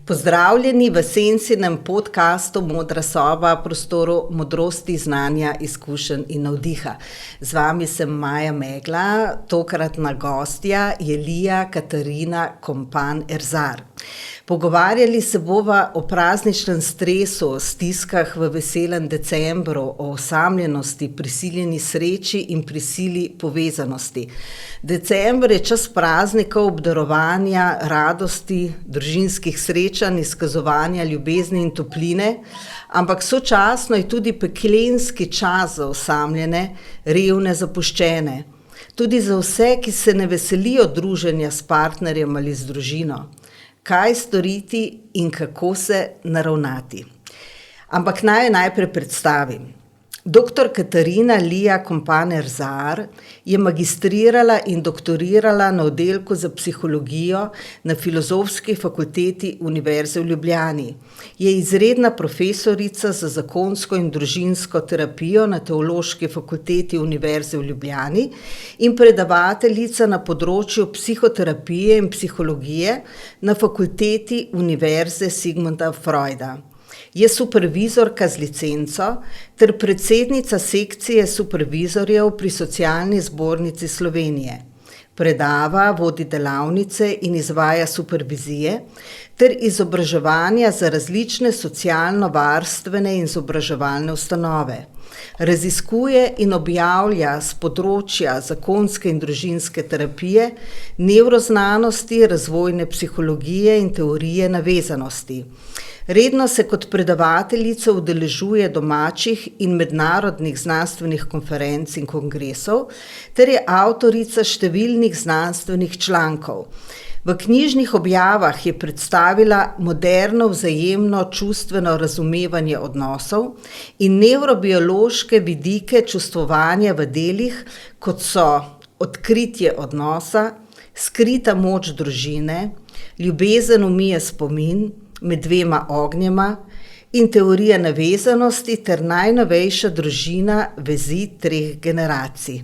Pozdravljeni v Sensinem podcastu Modra soba, prostoru modrosti, znanja, izkušenj in navdiha. Z vami sem Maja Megla, tokratna gostja je Lija Katarina Kompan Erzar. Pogovarjali se bova o prazničnem stresu, stiskah v veselem decembru, o osamljenosti, prisiljeni sreči in prisili povezanosti. December je čas praznikov, obdarovanja, radosti, družinskih srečanj, izkazovanja ljubezni in topline, ampak sočasno je tudi peklenski čas za osamljene, revne, zapuščene. Tudi za vse, ki se ne veselijo druženja s partnerjem ali z družino. Kaj storiti in kako se naravnati. Ampak naj najprej predstavim. Dr. Katarina Lija Kompan Erzar je magistrirala in doktorirala na oddelku za psihologijo na Filozofski fakulteti Univerze v Ljubljani. Je izredna profesorica za zakonsko in družinsko terapijo na Teološki fakulteti Univerze v Ljubljani in predavateljica na področju psihoterapije in psihologije na Fakulteti Univerze Sigmunda Freuda. Je supervizorka z licenco ter predsednica sekcije supervizorjev pri Socialni zbornici Slovenije. Predava, vodi delavnice in izvaja supervizije ter izobraževanja za različne socialno-varstvene in izobraževalne ustanove. Raziskuje in objavlja s področja zakonske in družinske terapije, nevroznanosti, razvojne psihologije in teorije navezanosti. Redno se kot predavateljica udeležuje domačih in mednarodnih znanstvenih konferenc in kongresov ter je avtorica številnih znanstvenih člankov. V knjižnih objavah je predstavila moderno vzajemno čustveno razumevanje odnosov in nevrobiološke vidike čustvovanja v delih, kot so odkritje odnosa, skrita moč družine, ljubezen umije spomin, med dvema ognjema in teorija navezanosti ter najnovejša družina vezi 3 generacij.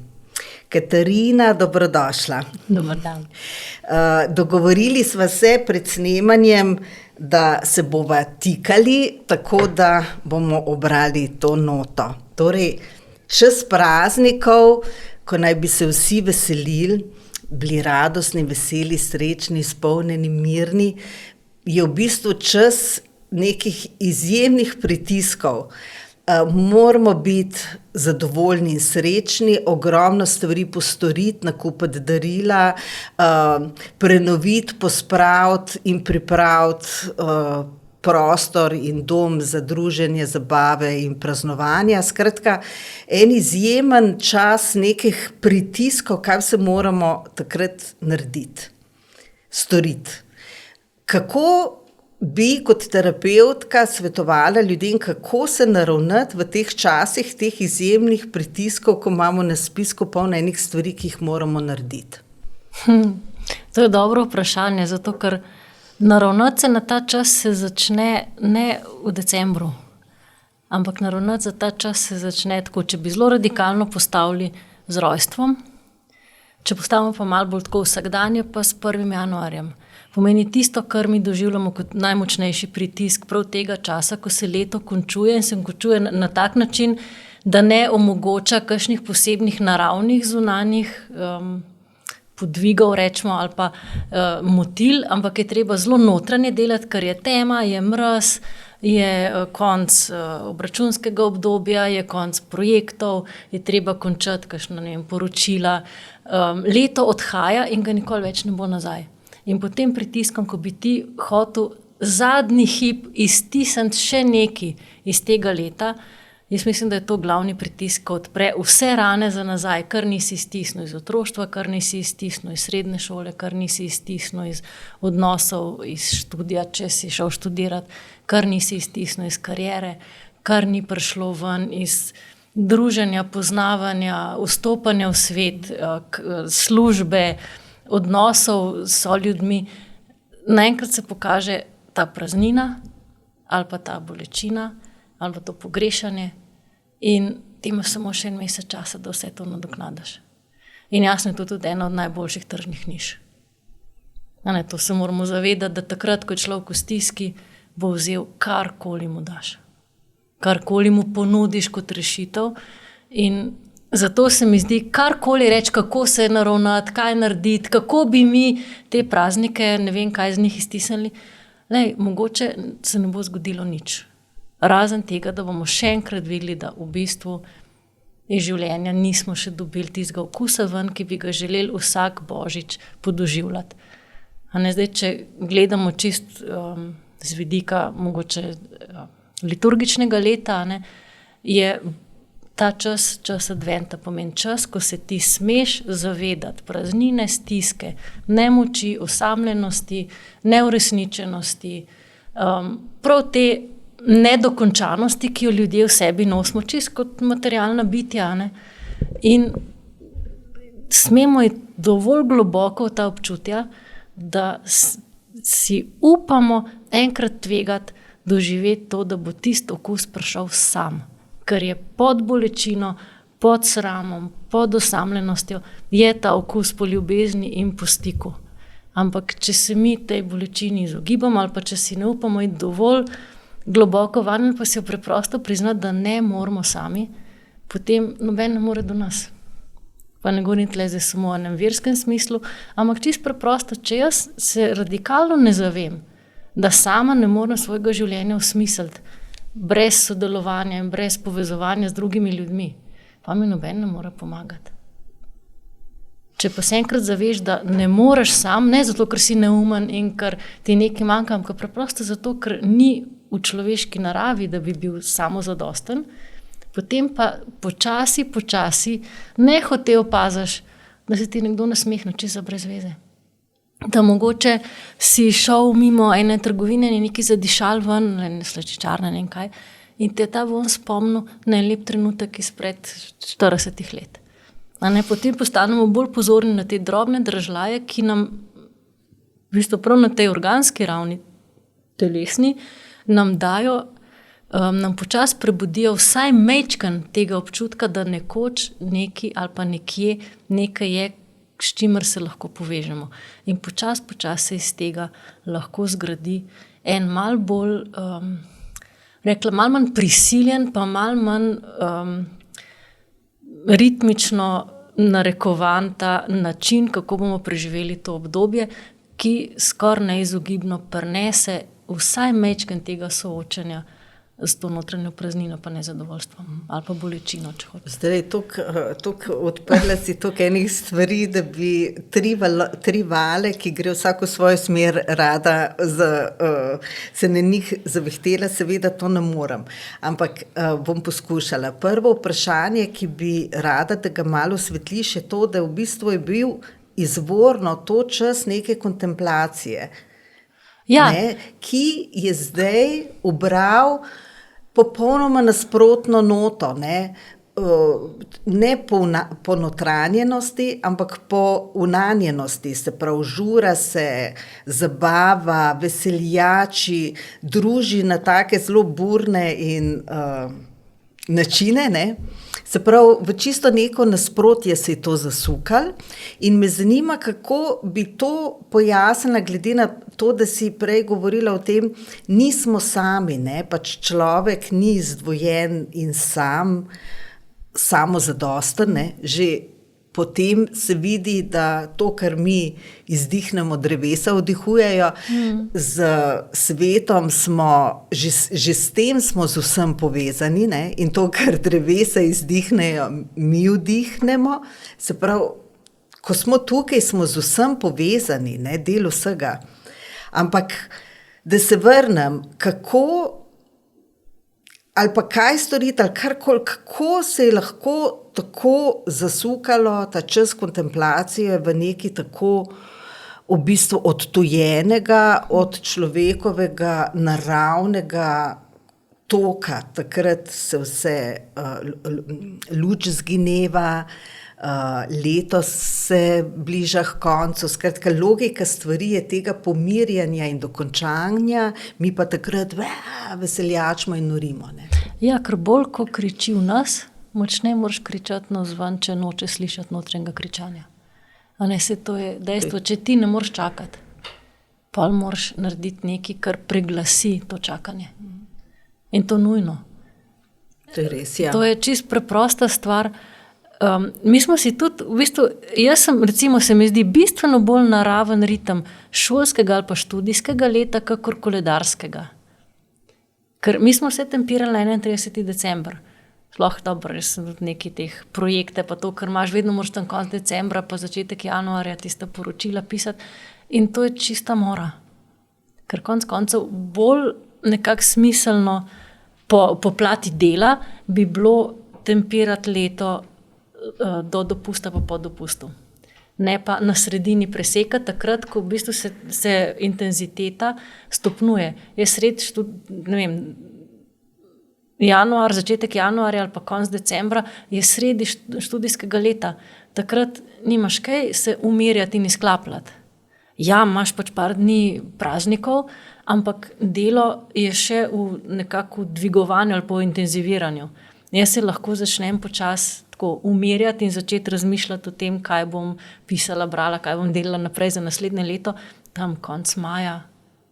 Katarina, dobrodošla. Dober dan. Dogovorili sva se pred snemanjem, da se bova tikali, tako da bomo obrali to noto. Torej, čas praznikov, ko naj bi se vsi veselili, bili radostni, veseli, srečni, izpolnjeni, mirni, je v bistvu čas nekih izjemnih pritiskov. Moramo biti zadovoljni in srečni, ogromno stvari postoriti, nakupiti darila, prenoviti, pospraviti in pripraviti prostor in dom za druženje, zabave in praznovanja. Skratka, en izjemen čas nekih pritiskov, kaj se moramo takrat narediti, storiti. Kako bi kot terapevtka svetovala ljudem, kako se naravnati v teh časih, teh izjemnih pritiskov, ko imamo na spisku polno enih stvari, ki jih moramo narediti? To je dobro vprašanje, zato ker naravnati se na ta čas se začne ne v decembru, ampak naravnati za ta čas se začne tako, če bi zelo radikalno postavili z rojstvom, če postavimo pa malo bolj tako vsakdanje, pa s 1. januarjem. Pomeni tisto, kar mi doživljamo kot najmočnejši pritisk prav tega časa, ko se leto končuje in se končuje na tak način, da ne omogoča kakšnih posebnih naravnih zunanjih podvigov, rečemo, ali pa motil, ampak je treba zelo notranje delati, ker je tema, je mraz, je konc obračunskega obdobja, je konc projektov, je treba končati kakšna, poročila. Leto odhaja in ga nikoli več ne bo nazaj. In pod tem pritiskom, ko bi ti hotel zadnji hip iztisniti še nekaj iz tega leta, jaz mislim, da je to glavni pritisk, ko odpre vse rane za nazaj, kar nisi iztisnil iz otroštva, kar nisi iztisnil iz srednje šole, kar nisi iztisnil iz odnosov, iz študija, če si šel študirati, kar nisi iztisnil iz kariere, kar ni prišlo ven iz druženja, poznavanja, vstopanja v svet, službe, odnosov s ljudmi. Naenkrat se pokaže ta praznina ali pa ta bolečina ali pa to pogrešanje in ti imaš samo še 1 mesec časa, da vse to nadoknadiš. In jasno je to tudi ena od najboljših tržnih niš. To se moramo zavedati, da takrat, ko je človek v stiski, bo vzel karkoli mu daš. Karkoli mu ponudiš kot rešitev. In zato se mi zdi, karkoli reči, kako se naravnati, kaj narediti, kako bi mi te praznike, ne vem kaj z njih iztisnili. Mogoče se ne bo zgodilo nič. Razen tega, da bomo še enkrat videli, da v bistvu iz življenja nismo še dobili tistega okusa ven, ki bi ga želeli vsak božič podoživljati. Zdaj, če gledamo čist z vidika mogoče liturgičnega leta, je ta čas adventa pomeni čas, ko se ti smeš zavedati praznine, stiske, nemoči, osamljenosti, neuresničenosti, prav te nedokončanosti, ki jo ljudje v sebi nosimo, čist kot materialna bitja. In smemo iti dovolj globoko v ta občutja, da si upamo enkrat tvegati, doživeti to, da bo tisti okus prišel sam, ker je pod bolečino, pod sramom, pod osamljenostjo, je ta okus po ljubezni in po stiku. Ampak če se mi tej bolečini izogibamo ali pa če si ne upamo iti dovolj globoko vanj, pa si jo preprosto priznati, da ne moramo sami, potem noben ne more do nas. Pa ne govorim tle zdaj samo v enem verskem smislu, ampak čisto preprosto, če jaz se radikalno ne zavem, da sama ne morem svojega življenja osmisliti brez sodelovanja in brez povezovanja z drugimi ljudmi, pa mi noben ne more pomagati. Če pa se enkrat zaveš, da ne moreš sam, ne zato, ker si neumen in ker ti nekaj manjka, ampak preprosto zato, ker ni v človeški naravi, da bi bil samozadosten, potem pa počasi, nehote opaziš, da se ti nekdo nasmehne čisto brez veze. Da mogoče si šel mimo ene trgovine in nekaj zadišal ven, ene slačičarne, ne vem kaj, in te je ta von spomnil na en lep trenutek izpred 40 let. Potem postanemo bolj pozorni na te drobne dražljaje, ki nam v bistvu prav na tej organski ravni, telesni, nam dajo, nam počasi prebudijo vsaj majčken tega občutka, da nekoč nekaj ali pa nekje nekaj je, s čimer se lahko povežemo. In počasi se iz tega lahko zgradi en malo bolj, malo manj prisiljen, pa malo manj ritmično narekovan ta način, kako bomo preživeli to obdobje, ki skoraj neizogibno prinese vsaj majčken tega soočanja s to notranjo praznino, pa nezadovoljstvom ali pa bolečino, če hočeš. Zdaj, toliko odprla si toliko enih stvari, da bi tri vale, ki gre vsako svojo smer, rada se na njih zavihtela, seveda to ne morem. Ampak bom poskušala. Prvo vprašanje, ki bi rada, da ga malo osvetliš, je to, da v bistvu je bil izvorno to čas neke kontemplacije. Ja. Ki je zdaj ubral popolnoma nasprotno noto, ne po notranjenosti, ampak po unanjenosti, se pravi, žura se, zabava, veseljači, druži na take zelo burne in načine, Se pravi, v čisto neko nasprotje se je to zasukalo in me zanima, kako bi to pojasnila, glede na to, da si prej govorila o tem, nismo sami, pač človek ni izdvojen in samozadosten, že potem se vidi, da to, kar mi izdihnemo, drevesa vdihujejo, z svetom smo, že s tem smo z vsem povezani, in to, kar drevesa izdihnejo, mi vdihnemo. Se pravi, ko smo tukaj, smo z vsem povezani, del vsega. Ampak, da se vrnem, kako ali pa kaj storiti, ali karkoli, kako se je lahko tako zasukalo ta čas kontemplacije v nekaj tako v bistvu odtujenega od človekovega naravnega toka. Takrat se vse luč zgineva, letos se bliža k koncu, skratka logika stvari je tega pomirjanja in dokončanja, mi pa takrat veseljačimo in norimo. Ja, ker bolj ko kriči v nas, močneje moraš kričati navzven, če noče slišati notranjega kričanja. Se to je dejstvo, če ti ne moreš čakati. pol moraš narediti nekaj, kar preglasi to čakanje. In to nujno. To je res, ja. To je čisto preprosta stvar. Mi smo si tudi, v bistvu, jaz sem, recimo, se mi zdi bistveno bolj naraven ritem šolskega ali pa študijskega leta, kakor koledarskega. Ker mi smo se tempirali na 31. december. Sploh dobro, res sem tudi neki teh projekte, pa to, ker imaš, vedno moraš tam konec decembra, pa začetek januarja tista poročila pisati. In to je čista mora. Ker konec koncev bolj nekako smiselno po plati dela bi bilo tempirati leto do dopusta pa po dopustu. Ne pa na sredini preseka, takrat, ko v bistvu se intenziteta stopnjuje. Je januar, začetek januarja ali pa konec decembra je sredi študijskega leta. Takrat nimaš kaj se umirjati in izklapljati. Ja, imaš pač par dni praznikov, ampak delo je še v nekako dvigovanju ali po intenziviranju. Jaz se lahko začnem počasi tako umirjati in začeti razmišljati o tem, kaj bom pisala, brala, kaj bom delala naprej za naslednje leto, tam konec maja,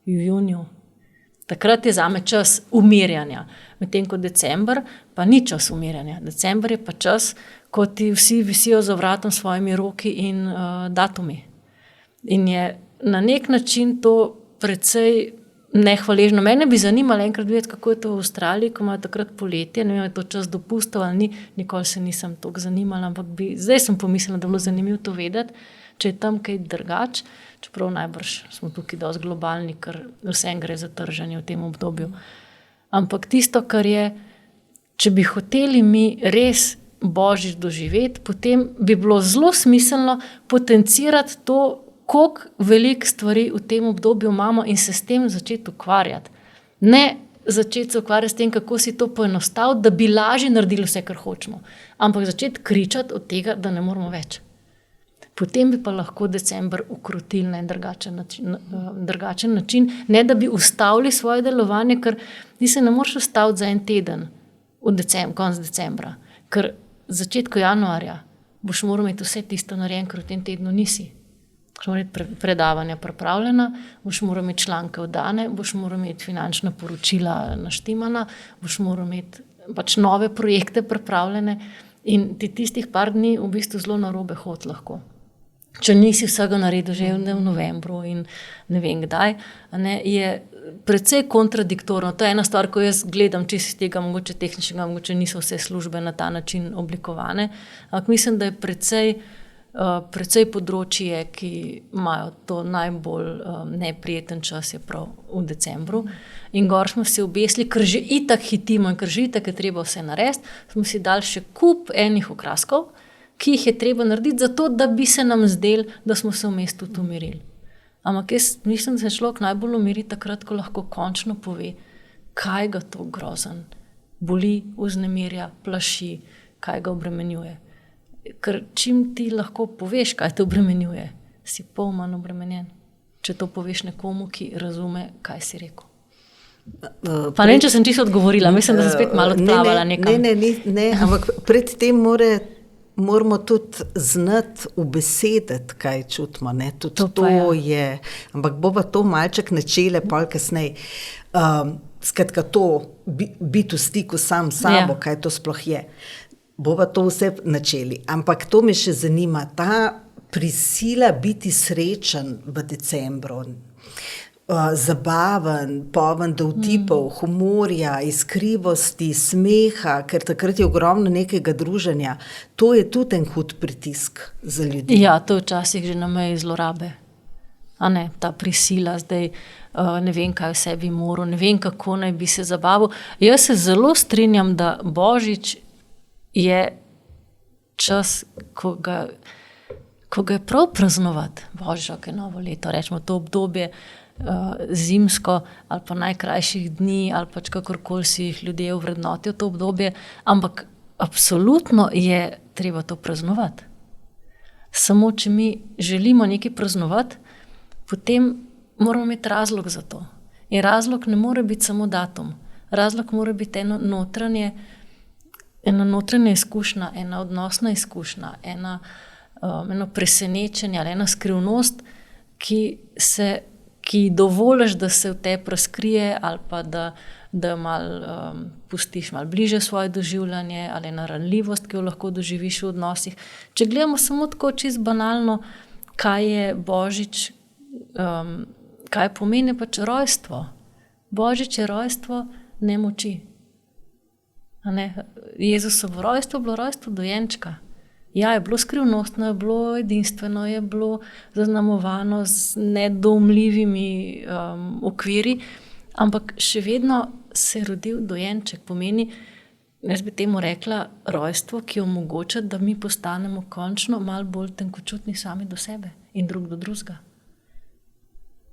v juniju. Takrat je zame čas umirjanja. Medtem ko december pa ni čas umirjanja. December je pa čas, ko ti vsi visijo za vratom s svojimi roki in datumi. In je na nek način to precej nehvaležno. Mene bi zanimalo enkrat videti, kako je to v Avstraliji, ko imajo takrat poletje, ne vem, je to čas dopustov ali ni, nikoli se nisem toliko zanimala, ampak zdaj sem pomislila, da bi bilo zanimivo to vedeti, če je tam kaj drugače, čeprav najbrž smo tukaj dosti globalni, ker vsem gre za trženje v tem obdobju. Ampak tisto, kar je, če bi hoteli mi res Božič doživeti, potem bi bilo zelo smiselno potencirati to, koliko veliko stvari v tem obdobju imamo in se s tem začeti ukvarjati. Ne začeti se ukvarjati s tem, kako si to poenostaviti, da bi lažje naredili vse, kar hočemo. Ampak začeti kričati od tega, da ne moramo več. Potem bi pa lahko december ukrotili na drugačen način, ne da bi ustavili svoje delovanje, ker ti se ne moreš ustaviti za en teden konec decembra. Ker začetku januarja boš moral imeti vse tisto narejen, ker v tem tednu nisi. Boš moral imeti predavanja pripravljena, boš moral imeti članke oddane, boš moral imeti finančna poročila naštimana, boš moral imeti pač nove projekte pripravljene in ti tistih par dni v bistvu zelo narobe hod lahko. Če nisi vsega naredil že v novembru in ne vem kdaj, je precej kontradiktorno. To je ena stvar, ko jaz gledam čisto iz tega, mogoče tehničnega, mogoče niso vse službe na ta način oblikovane, ampak mislim, da je precej področje, ki imajo to najbolj neprijeten čas, je prav v decembru. In gor smo se obesili, ker že itak hitimo in ker že itak je treba vse narediti, smo si dali še kup enih okraskov, ki jih je treba narediti zato, da bi se nam zdelo, da smo se vmes tudi umirili. Ampak jaz mislim, da se človek najbolj umiri takrat, ko lahko končno pove, kaj ga to grozen boli, vznemirja, plaši, kaj ga obremenjuje. Ker čim ti lahko poveš, kaj te obremenjuje, si pol manj obremenjen. Če to poveš nekomu, ki razume, kaj si rekel. Pa ne, če sem čisto odgovorila, mislim, da sem spet malo odplavala nekam. Ne, ampak pred tem moramo tudi znati ubesediti, kaj čutimo. Tudi to je, ampak bo pa to malček načele pol kasneje. Skratka, to biti v stiku sam s sabo, kaj to sploh je. Bova to vse načeli. Ampak to me še zanima, ta prisila biti srečen v decembru, zabaven, poln dovtipov, humorja, iskrivosti, smeha, ker takrat je ogromno nekega druženja. To je tudi en hud pritisk za ljudi. Ja, to je včasih že na meji zlorabe. Ta prisila, zdaj ne vem, kaj vse bi moral, ne vem, kako naj bi se zabavil. Jaz se zelo strinjam, da Božič je čas, ko ga je prav praznovati. Božič, je novo leto, rečemo to obdobje zimsko ali pa najkrajših dni ali pač kakorkoli si jih ljudje ovrednotijo to obdobje, ampak absolutno je treba to praznovati. Samo, če mi želimo nekaj praznovati, potem moramo imeti razlog za to. In razlog ne more biti samo datum. Razlog mora biti ena notranja izkušnja, ena odnosna izkušnja, eno presenečenje ali ena skrivnost, ki ki dovoliš, da se v tebi razkrije ali pa da malo pustiš malo bliže svoje doživljanje ali na ranljivost, ki jo lahko doživiš v odnosih. Če gledamo samo tako čisto banalno, kaj je Božič, kaj pomeni pač rojstvo. Božič je rojstvo nemoči. Jezusovo rojstvo je bilo rojstvo dojenčka. Ja, je bilo skrivnostno, je bilo edinstveno, je bilo zaznamovano z nedoumljivimi okviri, ampak še vedno se je rodil dojenček. Pomeni, jaz bi temu rekla, rojstvo, ki omogoča, da mi postanemo končno malo bolj tenkočutni sami do sebe in drug do drugega.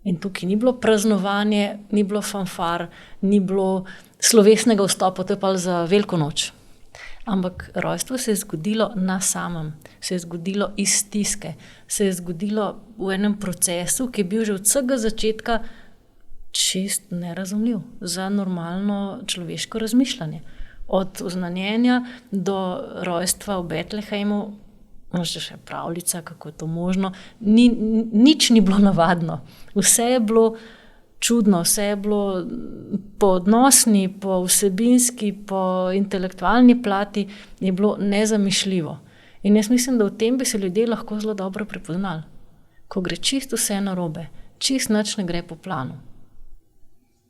In tukaj ni bilo praznovanje, ni bilo fanfar, ni bilo slovesnega vstopa, to je pa za veliko noč. Ampak rojstvo se je zgodilo na samem, se je zgodilo iz stiske, se je zgodilo v enem procesu, ki je bil že od vsega začetka čist nerazumljiv za normalno človeško razmišljanje. Od oznanjenja do rojstva v Betlehemu, možda še pravljica, kako je to možno, nič ni bilo navadno. Vse je bilo čudno, vse je bilo po odnosni, po vsebinski, po intelektualni plati je bilo nezamišljivo. In jaz mislim, da v tem bi se ljudje lahko zelo dobro prepoznali. Ko gre čisto vse narobe, čisto nič ne gre po planu.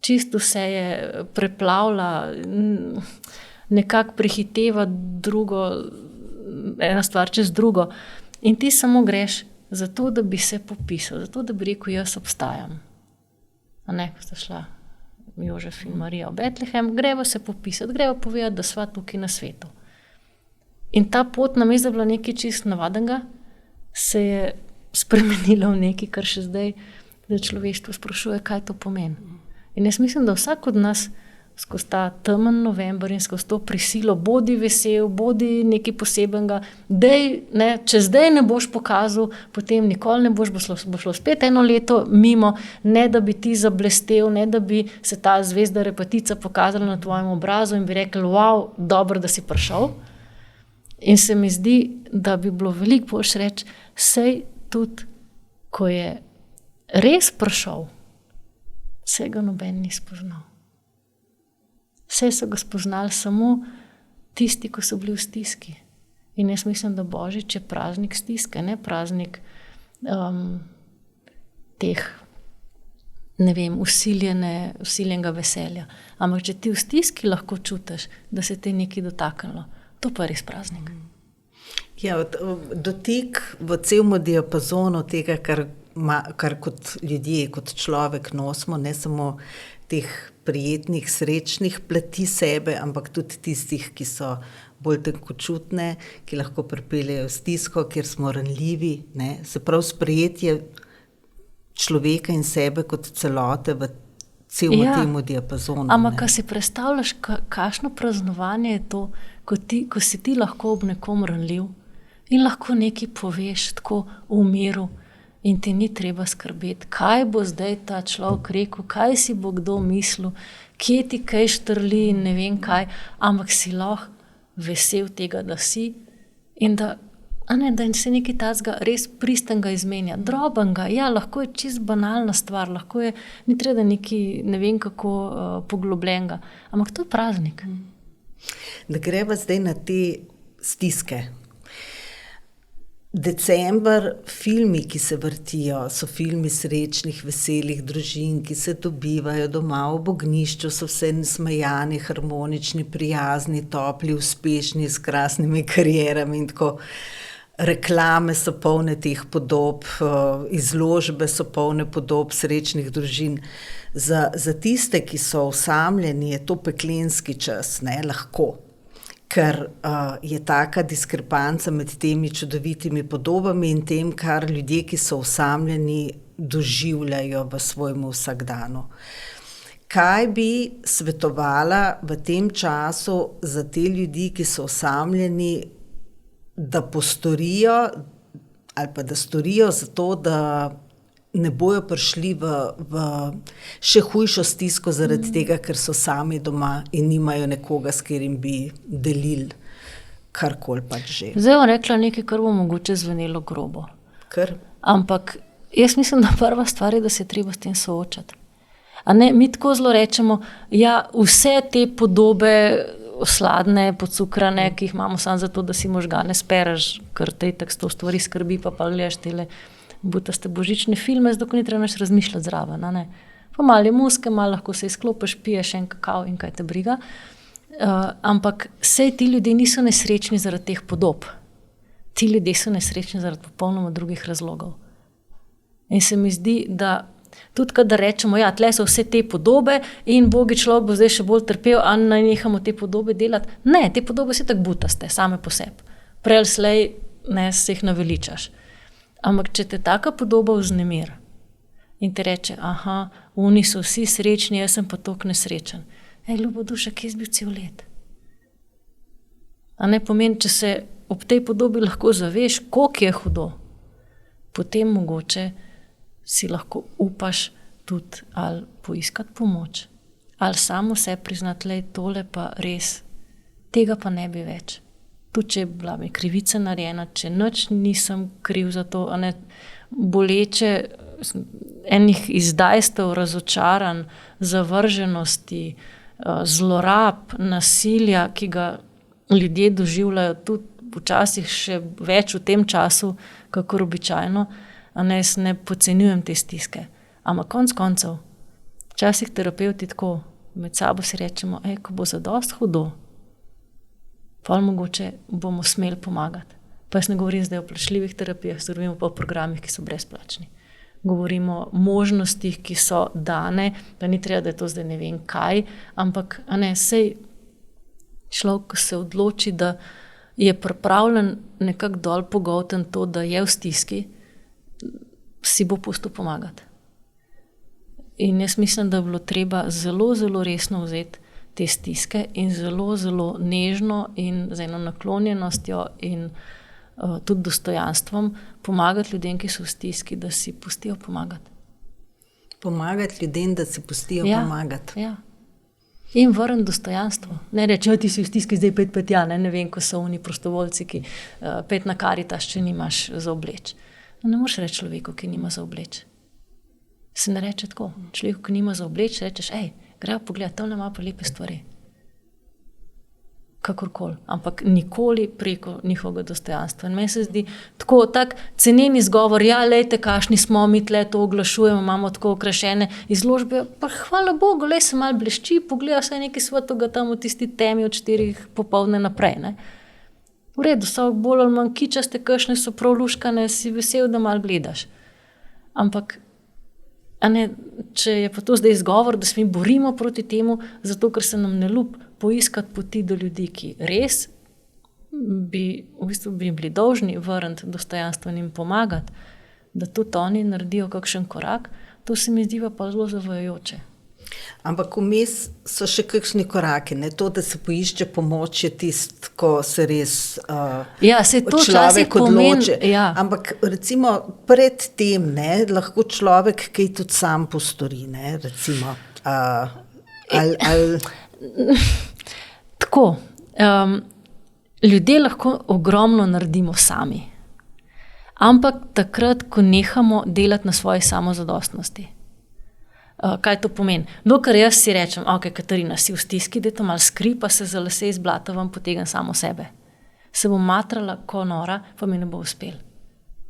Čisto vse je preplavlja, nekako prehiteva drugo, ena stvar čez drugo. In ti samo greš zato, da bi se popisal, zato, da bi rekel, jaz obstajam. Ko sta šla Jožef in Marija v Betlehem, greva se popisati, greva povedati, da sva tukaj na svetu. In ta pot, namesto da bila nekaj čisto navadnega, se je spremenila v nekaj, kar še zdaj človeštvo sprašuje, kaj to pomeni. In jaz mislim, da vsak od nas skozi ta temen november in skozi to prisilo, bodi vesel, bodi nekaj posebenega, če zdaj ne boš pokazal, potem nikoli ne boš, bo šlo spet eno leto mimo, ne da bi ti zablestel, ne da bi se ta zvezda repatica pokazala na tvojem obrazu in bi rekel, wow, dobro, da si prišel. In se mi zdi, da bi bilo veliko boljše reči, sej tudi, ko je res prišel, se ga noben ni spoznal. Vse so ga spoznali samo tisti, ko so bili v stiski. In jaz mislim, da Božič je praznik stiske, ne praznik teh, usiljenega veselja. Ampak če ti v stiski lahko čutiš, da se te nekaj dotaknilo, to pa je res praznik. Ja, dotik v celem diapazonu tega, kar kot ljudje, kot človek nosimo, ne samo teh prijetnih, srečnih plati sebe, ampak tudi tistih, ki so bolj tenkočutne, ki lahko pripeljejo stisko, kjer smo ranljivi. Se pravi, sprejetje človeka in sebe kot celote v celem temu diapazonu. Ampak, ko si predstavljaš, kakšno praznovanje je to, ko si ti lahko ob nekom ranljiv in lahko nekaj poveš tako v miru, in ti ni treba skrbeti, kaj bo zdaj ta človek rekel, kaj si bo kdo mislil, kje ti kaj štrli in ne vem kaj, ampak si lahko vesel tega, da si in da se nekaj tazga res pristnega izmenja, drobenega, lahko je čisto banalna stvar, lahko je, ni treba nekaj ne vem kako poglobljenega, ampak to je praznik. Da greva zdaj na te stiske. December, filmi, ki se vrtijo, so filmi srečnih, veselih družin, ki se dobivajo doma v ognjišču, so vse nasmejani, harmonični, prijazni, topli, uspešni, s krasnimi karierami in tako. Reklame so polne teh podob, izložbe so polne podob srečnih družin. Za tiste, ki so osamljeni, je to peklenski čas, lahko. Ker je taka diskrepanca med temi čudovitimi podobami in tem, kar ljudje, ki so osamljeni, doživljajo v svojem vsakdanu. Kaj bi svetovala v tem času za te ljudi, ki so osamljeni, da postorijo ali pa da storijo za to, da ne bojo prišli v še hujšo stisko zaradi tega, ker so sami doma in nimajo nekoga, s katerim bi delili karkoli pač že. Zdaj bom rekla nekaj, kar bo mogoče zvenelo grobo. Ampak Jaz mislim, da prva stvar je, da se je treba s tem soočati. A ne, mi tako zelo rečemo, ja, vse te podobe sladne, podcukrane, ki jih imamo samo zato, da si možgane spereš, ker te tak s to stvari skrbi, pa gledaš tele butaste božične filme, zato ni treba nič razmišljati zraven. Pa malo je muske, malo lahko se izklopiš, piješ en kakao in kaj te briga. Ampak sej ti ljudje niso nesrečni zaradi teh podob. Ti ljudje so nesrečni zaradi popolnoma drugih razlogov. In se mi zdi, da tudi kadar rečemo, ja, tle so vse te podobe in bogi človek bo zdaj še bolj trpel, a naj nehamo te podobe delati. Ne, te podobe so tako butaste, same po sebi. Prej ali slej ne se jih naveličaš. Ampak če te taka podoba vznemir in ti reče, aha, oni so vsi srečni, jaz sem pa toliko nesrečen. Ljubo duša, kje si bil cel let? A ne pomeni, če se ob tej podobi lahko zaveš, koliko je hudo, potem mogoče si lahko upaš tudi ali poiskati pomoč, ali samo se priznati, lej, tole pa res, tega pa ne bi več. Tudi, če je bila mi krivica narejena, če nič nisem kriv za to, a ne boleče, enih izdajstev, razočaranj, zavrženosti, zlorab, nasilja, ki ga ljudje doživljajo tudi včasih še več v tem času, kakor običajno, a ne, jaz ne podcenjujem te stiske. Ampak konec koncev, včasih terapevti tako med sabo si rečemo, ko bo zadosti hudo, pol mogoče bomo smeli pomagati. Pa jaz ne govorim zdaj o plačljivih terapijah, govorimo pa o programih, ki so brezplačni. Govorimo o možnostih, ki so dane, da ni treba, da je to zdaj ne vem kaj, ampak a ne, sej človek, ko se odloči, da je pripravljen nekako dol pogolten to, da je v stiski, si bo pustil pomagati. In jaz mislim, da bi bilo treba zelo, zelo resno vzeti te stiske in zelo, zelo nežno in z eno naklonjenostjo in tudi dostojanstvom pomagati ljudem, ki so v stiski, da si pustijo pomagati. Pomagati ljudem, da si pustijo pomagati. Ja. In vrn dostojanstvo. Ne reči, ti si v stiski, zdaj pet, ja, ne vem, ko so oni prostovoljci, ki pet na Karitas, če nimaš za obleč. No, ne moreš reči človeku, ki nima za obleč. Se ne reče tako. Človeku, ki nima za obleč, rečeš, grejo pogledati, tam ima pa lepe stvari. Kakorkoli. Ampak nikoli preko njihovega dostojanstva. In meni se zdi tako, tak cenen izgovor, ja, lejte, kakšni smo, mi tle to oglašujemo, imamo tako okrašene izložbe, pa hvala Bogu, lej se malo blešči, pogleda se nekaj svetega tam v tisti temi od 4 popoldne naprej, ne. V redu, so bolj ali manj kičaste, kakšne so prav luškane, si vesel, da malo gledaš. Ampak, a ne, če je pa to zdaj izgovor, da se mi borimo proti temu, zato ker se nam ne ljubi poiskati poti do ljudi, ki res bi bili dolžni vrniti dostojanstvo in jim pomagati, da tudi oni naredijo kakšen korak, to se mi zdi pa zelo zavajajoče. Ampak vmes so še kakšni koraki, ne? To, da se poišče pomoč, je tisto, ko se res človek odloči. Ja. Ampak recimo pred tem, ne, lahko človek kaj tudi sam postori, ne, recimo. Tako, ljudje lahko ogromno naredimo sami, ampak takrat, ko nehamo delati na svoji samozadostnosti. Kaj to pomeni? Dokler jaz si rečem, ok, Katarina, si v stiski, da je to malo skri, pa se za lase iz blata vam potegnem samo sebe. Se bom matrala ko nora, pa mi ne bo uspel.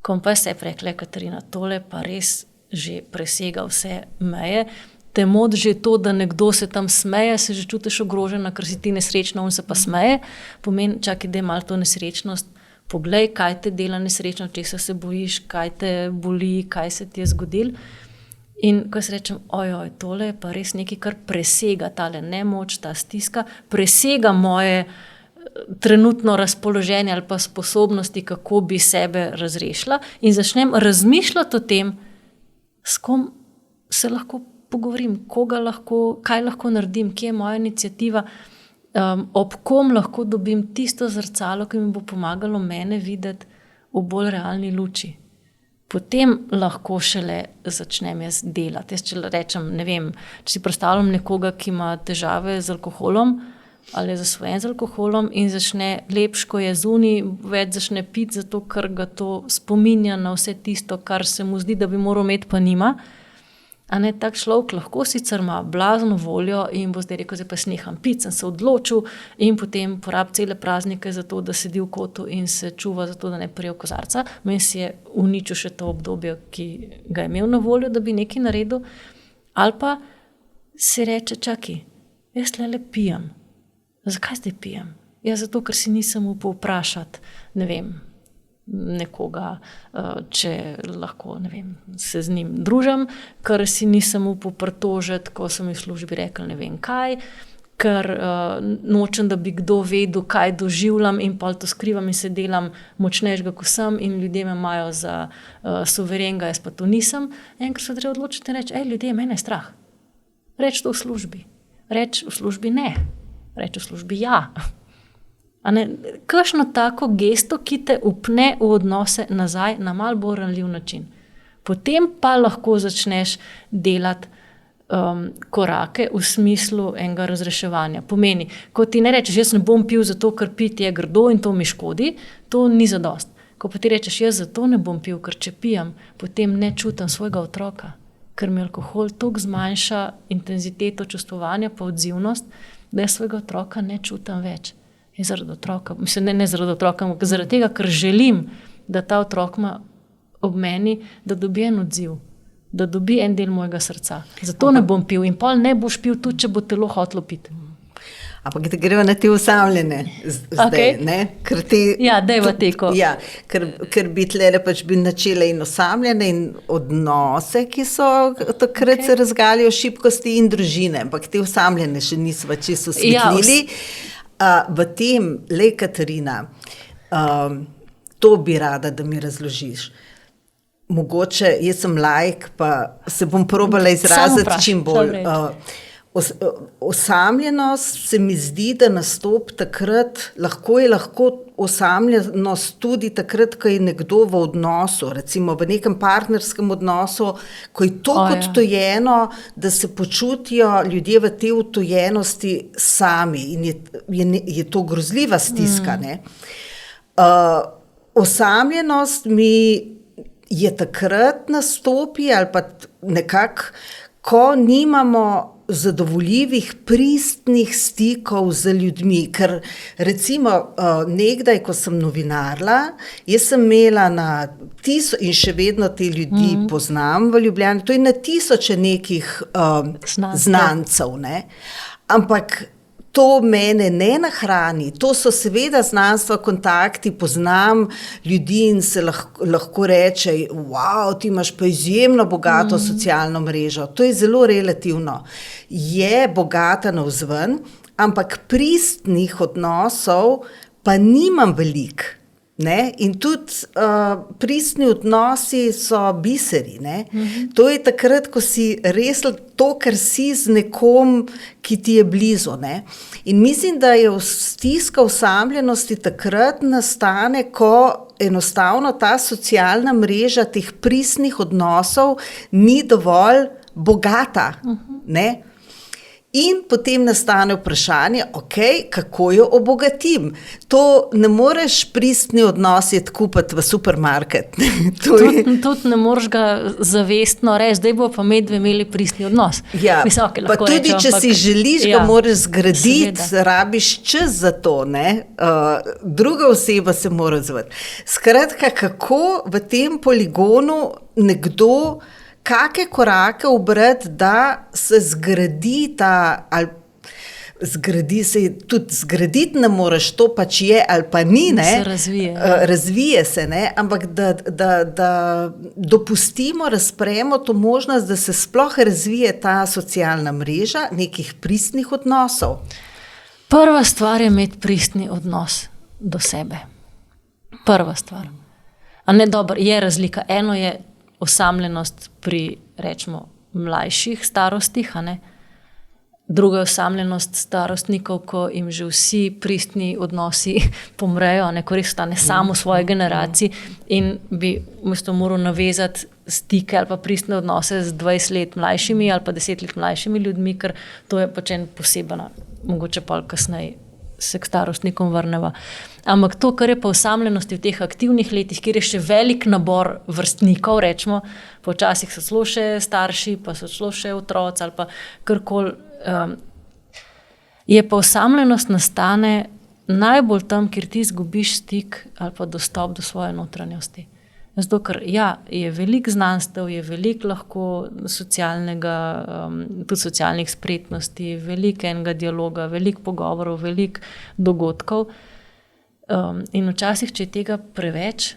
Ko bom pa sebi rekla, Katarina, tole pa res že presega vse meje, te mod že to, da nekdo se tam smeje, se že čutiš ogrožena, ker si ti nesrečna, on se pa smeje, pomeni, čakaj, da je malo to nesrečnost, poglej, kaj te dela nesrečno, česa se bojiš, kaj te boli, kaj se ti je zgodil. In ko se rečem, ojoj, tole je pa res nekaj, kar presega tale nemoč, ta stiska, presega moje trenutno razpoloženje ali pa sposobnosti, kako bi sebe razrešila in začnem razmišljati o tem, s kom se lahko pogovorim, kaj lahko naredim, kje je moja iniciativa, ob kom lahko dobim tisto zrcalo, ki mi bo pomagalo mene videti v bolj realni luči. Potem lahko šele začnem jaz delati. Jaz če rečem, ne vem, če si predstavljam nekoga, ki ima težave z alkoholom, ali je zasvojen z alkoholom in začne lepš, ko je zunaj, več začne piti, zato ker ga to spominja na vse tisto, kar se mu zdi, da bi moral imeti, pa nima. A ne, tak človek lahko sicer ima blazno voljo in bo zdaj rekel, zdaj pa sneham piti, sem se odločil in potem porabi cele praznike za to, da sedi v kotu in se čuva za to, da ne prije v kozarca. Meni si je uničil še to obdobje, ki ga je imel na voljo, da bi nekaj naredil. Ali pa si reče, čakaj, jaz le pijem. Zakaj zdaj pijem? Ja, zato, ker si nisem upal vprašati, ne vem, nekoga, če lahko, ne vem, se z njim družim, ker si nisem upal pritožiti, ko sem v službi rekel ne vem kaj, ker nočem, da bi kdo vedel, kaj doživljam in pa to skrivam in se delam močnejšega, ko sem in ljudje me imajo za suverenega, jaz pa to nisem. Enkrat se treba odločiti in reči, ljudje, mene je strah. Reči to v službi. Reči v službi ne. Reči v službi ja. Kakšno tako gesto, ki te upne v odnose nazaj na malo bolj ranljiv način. Potem pa lahko začneš delati korake v smislu enega razreševanja. Pomeni, ko ti ne rečeš, jaz ne bom pil zato, ker piti je grdo in to mi škodi, to ni zadost. Ko pa ti rečeš, jaz zato ne bom pil, ker če pijem, potem ne čutim svojega otroka, ker mi alkohol toliko zmanjša intenziteto čustvovanja pa odzivnost, da jaz svojega otroka ne čutim več. Je zaradi otroka, mislim, ne zaradi otroka, ampak zaradi tega, ker želim, da ta otrok ima ob meni, da dobi en odziv, da dobi en del mojega srca. Zato ne bom pil in pol ne boš pil tudi, če bo telo hotelo piti. Ampak da greva na te osamljene zdaj, Okay. ne? Ker te, Ja, dajva teko. Ja, ker bi tlele pač bi načele in osamljene in odnose, ki so takrat se razgalijo šibkosti in družine, ampak te osamljene še nisva čisto osvetlili. V tem, Katarina, to bi rada, da mi razložiš. Mogoče, jaz sem laik, pa se bom probala izraziti čim bolj. Osamljenost se mi zdi, da nastopi takrat, lahko osamljenost tudi takrat, ko je nekdo v odnosu, recimo v nekem partnerskem odnosu, ko je to odtojeno, da se počutijo ljudje v tej odtojenosti sami in je to grozljiva stiska. Osamljenost mi je takrat nastopi ali pa nekako, ko nimamo zadovoljivih pristnih stikov z ljudmi, ker recimo nekdaj, ko sem novinarila, jaz sem imela in še vedno te ljudi poznam v Ljubljani, to je na tisoče nekih znancev, ne? Ampak to mene ne nahrani, to so seveda znanstva, kontakti, poznam ljudi in se lahko reče, wow, ti imaš pa izjemno bogato socialno mrežo. To je zelo relativno. Je bogata navzven, ampak pristnih odnosov pa nimam veliko. Ne? In tudi pristni odnosi so biseri. Ne? To je takrat, ko si res to, kar si z nekom, ki ti je blizu. Ne? In mislim, da je stiska osamljenosti takrat nastane, ko enostavno ta socialna mreža teh pristnih odnosov ni dovolj bogata. Ne? In potem nastane vprašanje, kako jo obogatim. To ne moreš pristni odnos kupiti v supermarket. Tudi ne moreš ga zavestno reči, zdaj bo pa medve imeli pristni odnos. Ja, mislim, pa tudi, če si želiš, ga moraš zgraditi, rabiš čas za to. Ne? Druga oseba se mora odzvati. Skratka, kako v tem poligonu nekdo kakšne korake ubrati, da se zgradi ali zgradi se, tudi zgraditi ne moreš, to pač je ali pa ni, ne? Se razvije. Razvije se, ne? Ampak da dopustimo, razpremo to možnost, da se sploh razvije ta socialna mreža nekih pristnih odnosov. Prva stvar je imeti pristni odnos do sebe. Prva stvar. A ne, dobro, je razlika. Eno je osamljenost pri, rečemo, mlajših starostih, a ne? Druga je osamljenost starostnikov, ko jim že vsi pristni odnosi pomrejo, ko res ostane samo v svoji generaciji in bi v bistvu moral navezati stike ali pa pristne odnose z 20 let mlajšimi ali pa 10 let mlajšimi ljudmi, ker to je pač en poseben, mogoče pa kasneje se k starostnikom vrneva. Ampak to, kar je pa osamljenosti v teh aktivnih letih, kjer je še velik nabor vrstnikov, rečemo, pa včasih so celo še starši, pa so celo še otroci ali pa karkoli, je pa osamljenost nastane najbolj tam, kjer ti izgubiš stik ali pa dostop do svoje notranjosti. Zato, ker je veliko znanstev, je veliko lahko socialnega, tudi socialnih spretnosti, veliko enega dialoga, veliko pogovorov, veliko dogodkov. In včasih, če je tega preveč,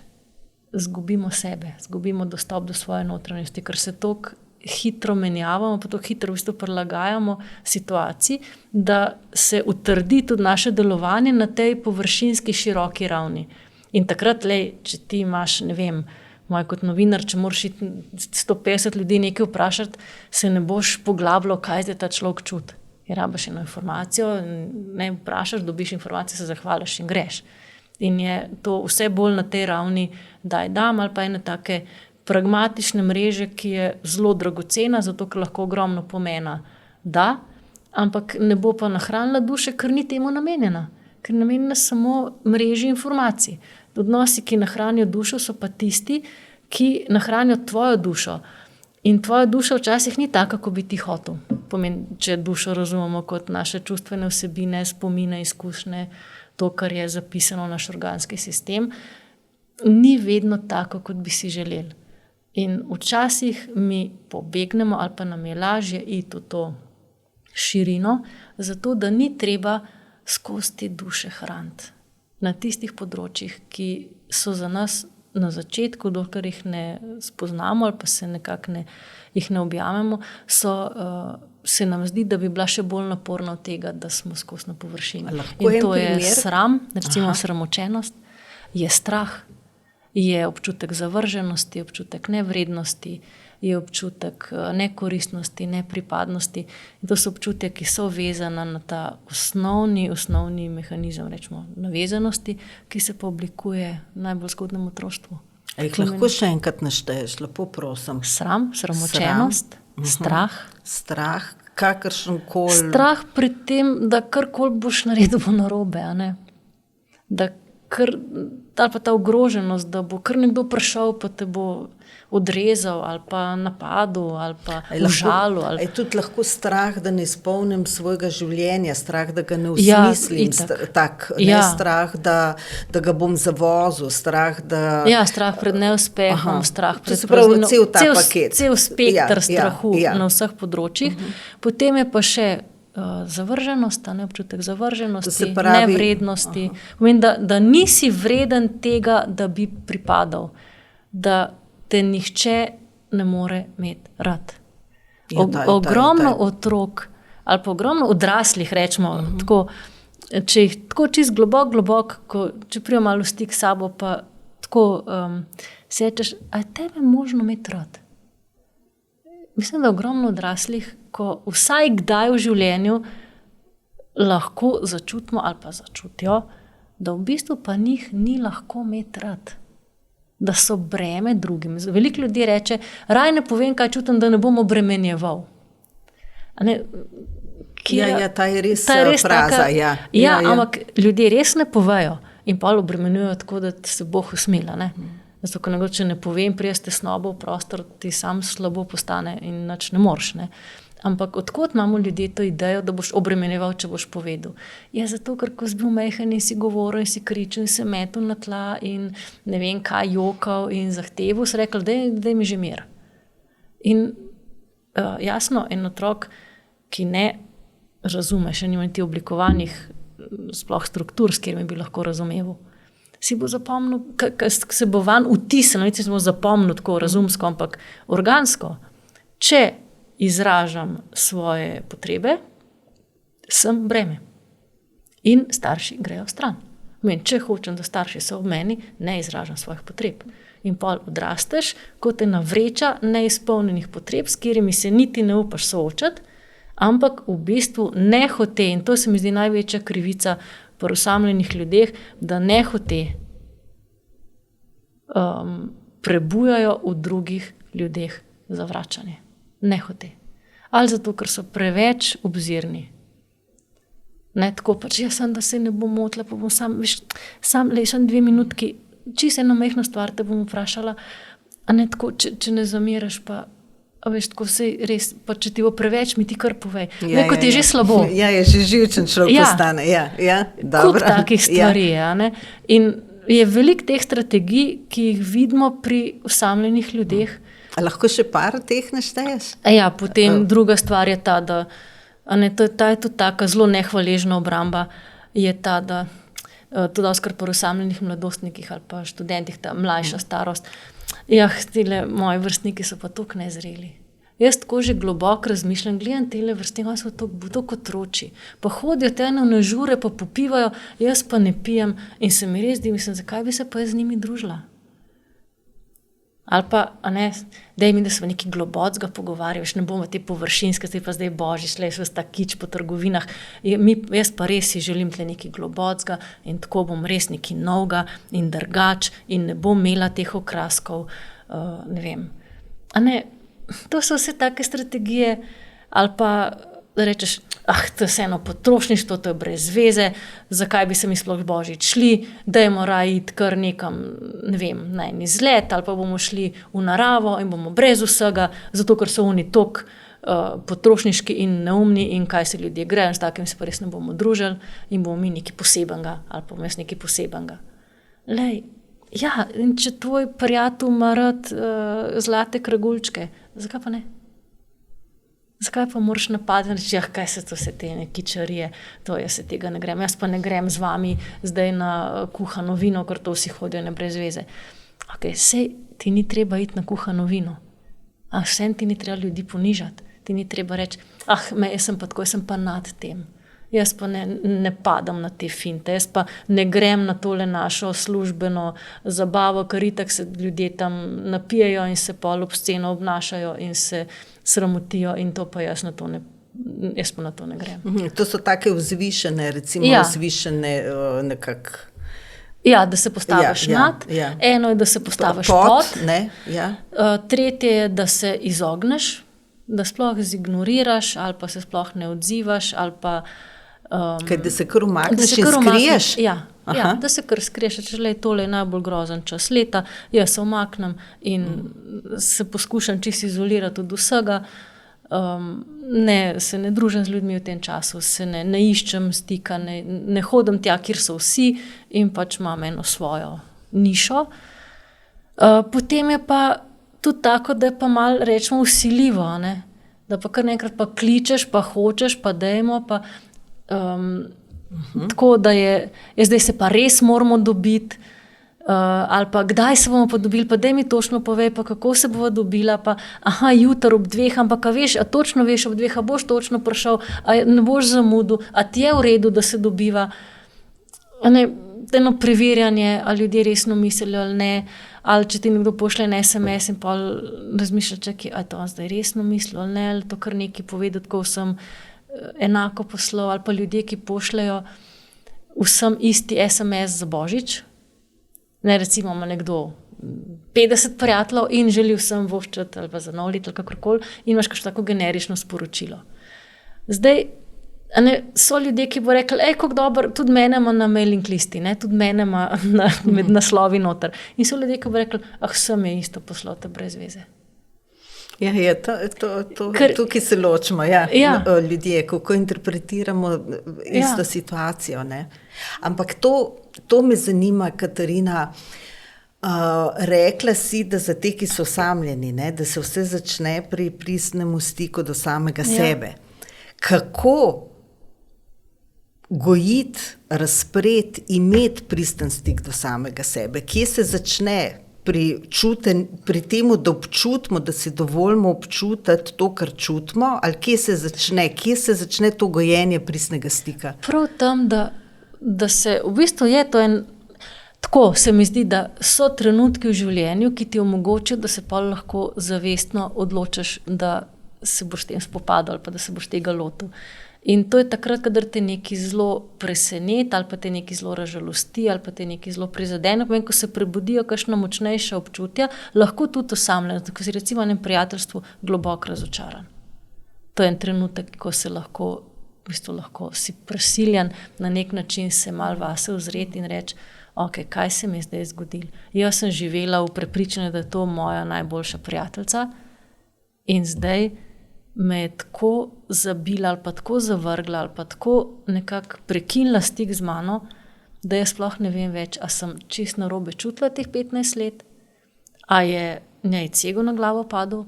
izgubimo sebe, izgubimo dostop do svoje notranjosti, ker se toliko hitro menjavamo, pa to hitro v bistvu prilagajamo situaciji, da se utrdi tudi naše delovanje na tej površinski, široki ravni. In takrat, če ti imaš, ne vem, moj kot novinar, če moraš 150 ljudi nekaj vprašati, se ne boš poglabljal, kaj zdaj ta človek čuti. Rabiš eno informacijo, ne vprašaš, dobiš informacijo, se zahvališ in greš. In je to vse bolj na tej ravni, dam ali pa ene take pragmatične mreže, ki je zelo dragocena, zato ker lahko ogromno pomena ampak ne bo pa nahranila duše, ker ni temu namenjena. Ker je namenjena samo mreži informacij. Odnosi, ki nahranijo dušo, so pa tisti, ki nahranijo tvojo dušo. In tvoja duša včasih ni taka, kako bi ti hotel. Pomeni, če dušo razumemo kot naše čustvene vsebine, spomine, izkušnje, to, kar je zapisano v naš organski sistem, ni vedno tako, kot bi si želeli. In včasih mi pobegnemo ali pa nam je lažje iti v to širino, zato da ni treba skozi te duše hraniti. Na tistih področjih, ki so za nas na začetku, dokler jih ne spoznamo ali pa se nekako jih ne objamemo, se nam zdi, da bi bila še bolj naporna od tega, da smo skozi na površini. In to je sram, recimo sramočenost, je strah, je občutek zavrženosti, občutek nevrednosti, je občutek nekoristnosti, nepripadnosti. In to so občutja, ki so vezana na ta osnovni mehanizem, rečemo, navezanosti, ki se pa oblikuje v najbolj zgodnjem otroštvu. Lahko še enkrat našteješ, lepo prosim. Sram, sramočenost, strah, kakršenkoli. Strah pred tem, da karkoli boš naredil, bo narobe, a ne? Ali pa ta ogroženost, da bo kar nekdo prišel, pa te bo odrezal ali pa napadel ali pa užalil. Je tudi lahko strah, da ne izpolnim svojega življenja, strah, da ga ne usmislim, strah, da ga bom zavozil, strah, da... strah pred neuspehom, strah pred praznino. Cel spektr strahu na vseh področjih. Potem je pa še zavrženost, občutek zavrženosti, nevrednosti. Da nisi vreden tega, da bi pripadal. Da te nihče ne more imeti rad. Ogromno otrok ali pa ogromno odraslih, rečemo, tako, če jih tako čist globoko, če prijo malo v stik s sabo, pa tako si rečeš, a je tebe možno imeti rad? Mislim, da ogromno odraslih, ko vsaj kdaj v življenju lahko začutimo ali pa začutijo, da v bistvu pa njih ni lahko imeti rad. Da so breme drugim. Veliko ljudi reče, raj ne povem, kaj čutim, da ne bom obremenjeval. Ta je res fraza. Ampak ljudje res ne povejo in pa obremenjujo tako, da se Bog usmila. Zato, ko če ne povem, priješ tesnobo v prostor, ti sam slabo postane in nič ne moreš. Ampak odkot imamo ljudje to idejo, da boš obremenjeval, če boš povedal? Zato, ker ko si bil majhen in si govoril in si kričal in se metal na tla in ne vem kaj jokal in zahteval, si rekel, daj mi že mir. In jasno, en otrok, ki ne razume, še nima ti oblikovanih sploh struktur, s katerimi bi lahko razumeval, si bo zapomnil, se bo van vtisnil, ne se bo zapomnil tako razumsko, ampak organsko. Če izražam svoje potrebe, sem breme. In starši grejo stran. Če hočem, da starši so ob meni, ne izražam svojih potreb. In pol odrasteš, kot ena vreča neizpolnjenih potreb, s katerimi se niti ne upaš soočati, ampak v bistvu ne hote, in to se mi zdi največja krivica pri osamljenih ljudeh, da ne hote prebujajo v drugih ljudeh zavračanje. Ne hote. Ali zato, ker so preveč obzirni. Ne, tako pač, jaz sem, da se ne bom motila, pa bom sam 2 minutki, čisto eno majhno stvar te bom vprašala, a ne tako, če ne zamiraš, pa a veš, tako vse res, pa če ti bo preveč, mi ti kar povej. Kot je že slabo. Ja, je že živčen človek postane. Kup takih stvari je, a ne. In je veliko teh strategij, ki jih vidimo pri osamljenih ljudeh. A lahko še par teh našteješ? Ja, potem druga stvar je ta, da ta je tudi taka zelo nehvaležna obramba, je ta, da tudi oskar pri osamljenih mladostnikih ali pa študentih, ta mlajša starost. Tile moji vrstniki so pa toliko nezreli. Jaz tako že globoko razmišljam, gledam tele vrstniki, so toliko otroči. Pa hodijo te na žure, pa popivajo, jaz pa ne pijem in se mi res zdi, mislim, zakaj bi se pa jaz z njimi družila? Ali pa, daj mi, da se nekaj globocega pogovarjajo, ne bomo te površinske, zdaj pa zdaj božič, vse ta kič po trgovinah. Jaz pa res si želim tle nekaj globocega in tako bom res nekaj novega in drugač in ne bom imela teh okraskov, ne vem. To so vse take strategije, ali pa da rečeš, to je vseeno potrošništvo, to je brez veze, zakaj bi se mi sploh božič šli, dajmo raje iti kar nekam, ne vem, na en izlet, ali pa bomo šli v naravo in bomo brez vsega, zato ker so oni toliko potrošniški in neumni in kaj se ljudje grejo, s takim se pa res ne bomo družili in bomo mi nekaj posebenega, ali pa bom jaz nekaj posebenega. In če tvoj prijatelj ima rad zlate kragulčke, zakaj pa ne? Zakaj pa moraš napadati in reči, kaj se to vse te kičarije, to jaz se tega ne grem. Jaz pa ne grem z vami zdaj na kuhano vino, ker to vsi hodijo ne brez veze. Sej ti ni treba iti na kuhano vino. Vsem ti ni treba ljudi ponižati. Ti ni treba reči, jaz sem pa tako, jaz sem pa nad tem. Jaz pa ne padam na te finte, jaz pa ne grem na tole našo službeno zabavo, ker itak se ljudje tam napijejo in se pol obsceno obnašajo in se sramotijo in to pa jaz pa na to ne grem. To so take vzvišene, recimo vzvišene nekako. Da se postaviš nad, eno je, da se postaviš pod, tretje je, da se izogneš, da sploh zignoriraš ali pa se sploh ne odzivaš ali pa da se kar umakneš in skriješ? Da se kar skriješ, če tole je najbolj grozen čas leta, jaz se umaknem in se poskušam čisto izolirati od vsega, se ne družim z ljudmi v tem času, se ne iščem stika, ne hodim tja, kjer so vsi in pač imam eno svojo nišo. Potem je pa tudi tako, da je pa malo, rečemo, vsiljivo, da pa kar nekrat pa kličeš, pa hočeš, pa dajmo, pa tako, da je zdaj se pa res moramo dobiti, ali pa kdaj se bomo pa dobili, pa daj mi točno povej, pa kako se bova dobila, pa jutri ob 2, ampak točno veš ob 2, boš točno prišel, ne boš zamudil, ti je v redu, da se dobiva. Eno preverjanje, ali ljudje resno mislijo ali ne, ali če ti nekdo pošle en SMS in pa razmišlja, čakaj, je to on zdaj resno mislil ali ne, ali to kar nekaj povedati, ko vsem enako poslal, ali pa ljudje, ki pošljajo vsem isti SMS za božič. Recimo ima nekdo 50 prijateljev in želi vsem voščati ali pa za nov let ali kakorkoli in imaš kakšno tako generično sporočilo. Zdaj, so ljudje, ki bo rekli, kako dobro, tudi mene ima na mailing listi, tudi mene ima med naslovi noter. In so ljudje, ki bo rekli, sem je isto poslal, te brez veze. Tukaj se ločimo, ljudje, kako interpretiramo isto situacijo. Ampak to me zanima, Katarina, rekla si, da za te, ki so osamljeni, da se vse začne pri pristnem stiku do samega sebe. Kako gojiti, razpreti, imeti pristen stik do samega sebe? Kje se začne pri temu, da občutimo, da si dovolimo občutiti to, kar čutimo, ali kje se začne to gojenje pristnega stika? Prav tam, da se, v bistvu je to tako se mi zdi, da so trenutki v življenju, ki ti omogočijo, da se pa lahko zavestno odločiš, da se boš tem spopadal ali pa da se boš tega lotil. In to je takrat, kadar te nekaj zelo preseneti ali pa te nekaj zelo razžalosti ali pa te nekaj zelo prizadene, ko se prebudijo kakšna močnejša občutja, lahko tudi osamljen, ko si recimo v enem prijateljstvu globoko razočaran. To je en trenutek, ko se lahko si prisiljen na nek način se malo vase ozreti in reči, ok, kaj se mi je zdaj zgodilo. Jaz sem živela v prepričanju, da je to moja najboljša prijateljica in zdaj me je tako zabila ali pa tako zavrgla ali pa tako nekako prekinila stik z mano, da jaz sploh ne vem več, a sem čisto narobe čutila teh 15 let, a je njej cegel na glavo padel,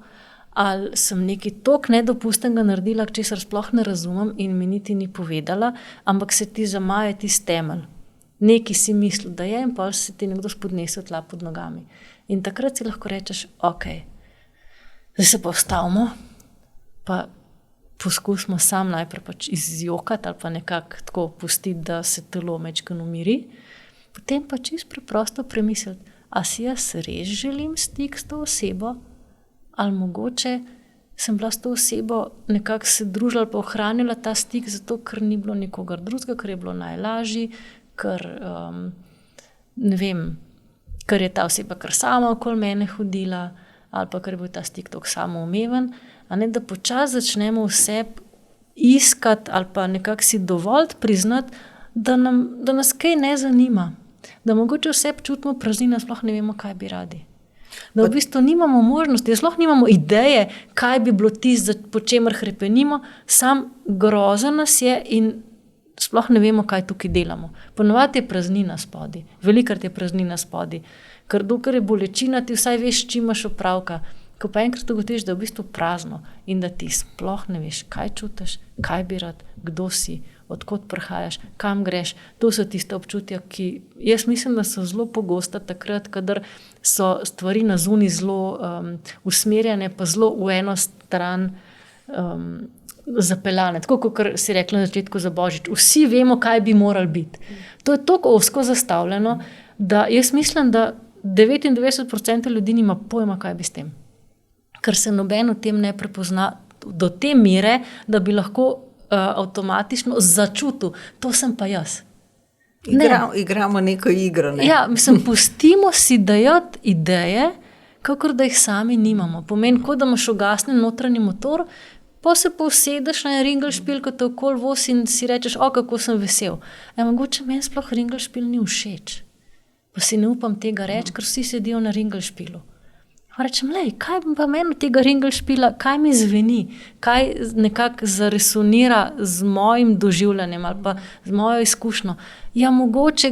ali sem nekaj toliko nedopustnega naredila, česar sploh ne razumem in mi niti ni povedala, ampak se ti zamaje tisti temelj. Nekaj si mislil, da je in pa se ti nekdo spodnesel tla pod nogami. In takrat si lahko rečeš, ok, zdaj se pa ustavimo, pa poskusimo sam najprej pač izjokati ali pa nekako tako pustiti, da se telo majčkeno umiri, potem pa čisto preprosto premisliti, a si jaz res želim stik s to osebo, ali mogoče sem bila s to osebo nekako se družila ali pa ohranila ta stik zato, ker ni bilo nikogar drugega, ker je bilo najlažji, ker ne vem, ker je ta oseba kar sama okoli mene hodila ali pa ker je bil ta stik toliko samoumeven, a ne da počasi začnemo vse iskati ali pa nekako si dovolj priznati, da nas kaj ne zanima. Da mogoče vse čutimo praznino, sploh ne vemo, kaj bi radi. Da v bistvu nimamo možnosti, sploh nimamo ideje, kaj bi bilo tisto, po čemer hrepenimo, sam groza nas je in sploh ne vemo, kaj tukaj delamo. Ponovadi je praznina spodaj, velikokrat je praznina spodaj, ker dokler je bolečina, ti vsaj veš, čim imaš opravka. Ko pa enkrat ugotoviš, da je v bistvu prazno in da ti sploh ne veš, kaj čutiš, kaj bi rad, kdo si, odkot prihajaš, kam greš, to so tiste občutja, ki jaz mislim, da so zelo pogosta takrat, kadar so stvari na zunaj zelo usmerjene, pa zelo v eno stran zapeljane. Tako kot si rekla na začetku za Božič, vsi vemo, kaj bi morali biti. To je toliko ozko zastavljeno, da jaz mislim, da 99% ljudi nima pojma, kaj bi s tem. Ker se noben v tem ne prepozna do te mere, da bi lahko avtomatično začutil, to sem pa jaz. Igramo neko igro. Ne? Ja, mislim, pustimo si dajati ideje, kakor da jih sami nimamo. Pomeni, kot da imaš ugasnjen notranji motor, pa se posedeš na en ringelšpil, ko te okoli voz in si rečeš, kako sem vesel. Mogoče meni sploh ringelšpil ni všeč. Pa si ne upam tega reči, ker vsi sedijo na ringelšpilu. Rečem, kaj pa meni tega ringelšpila, kaj mi zveni, kaj nekako zaresonira z mojim doživljanjem ali pa z mojo izkušnjo. Ja, mogoče,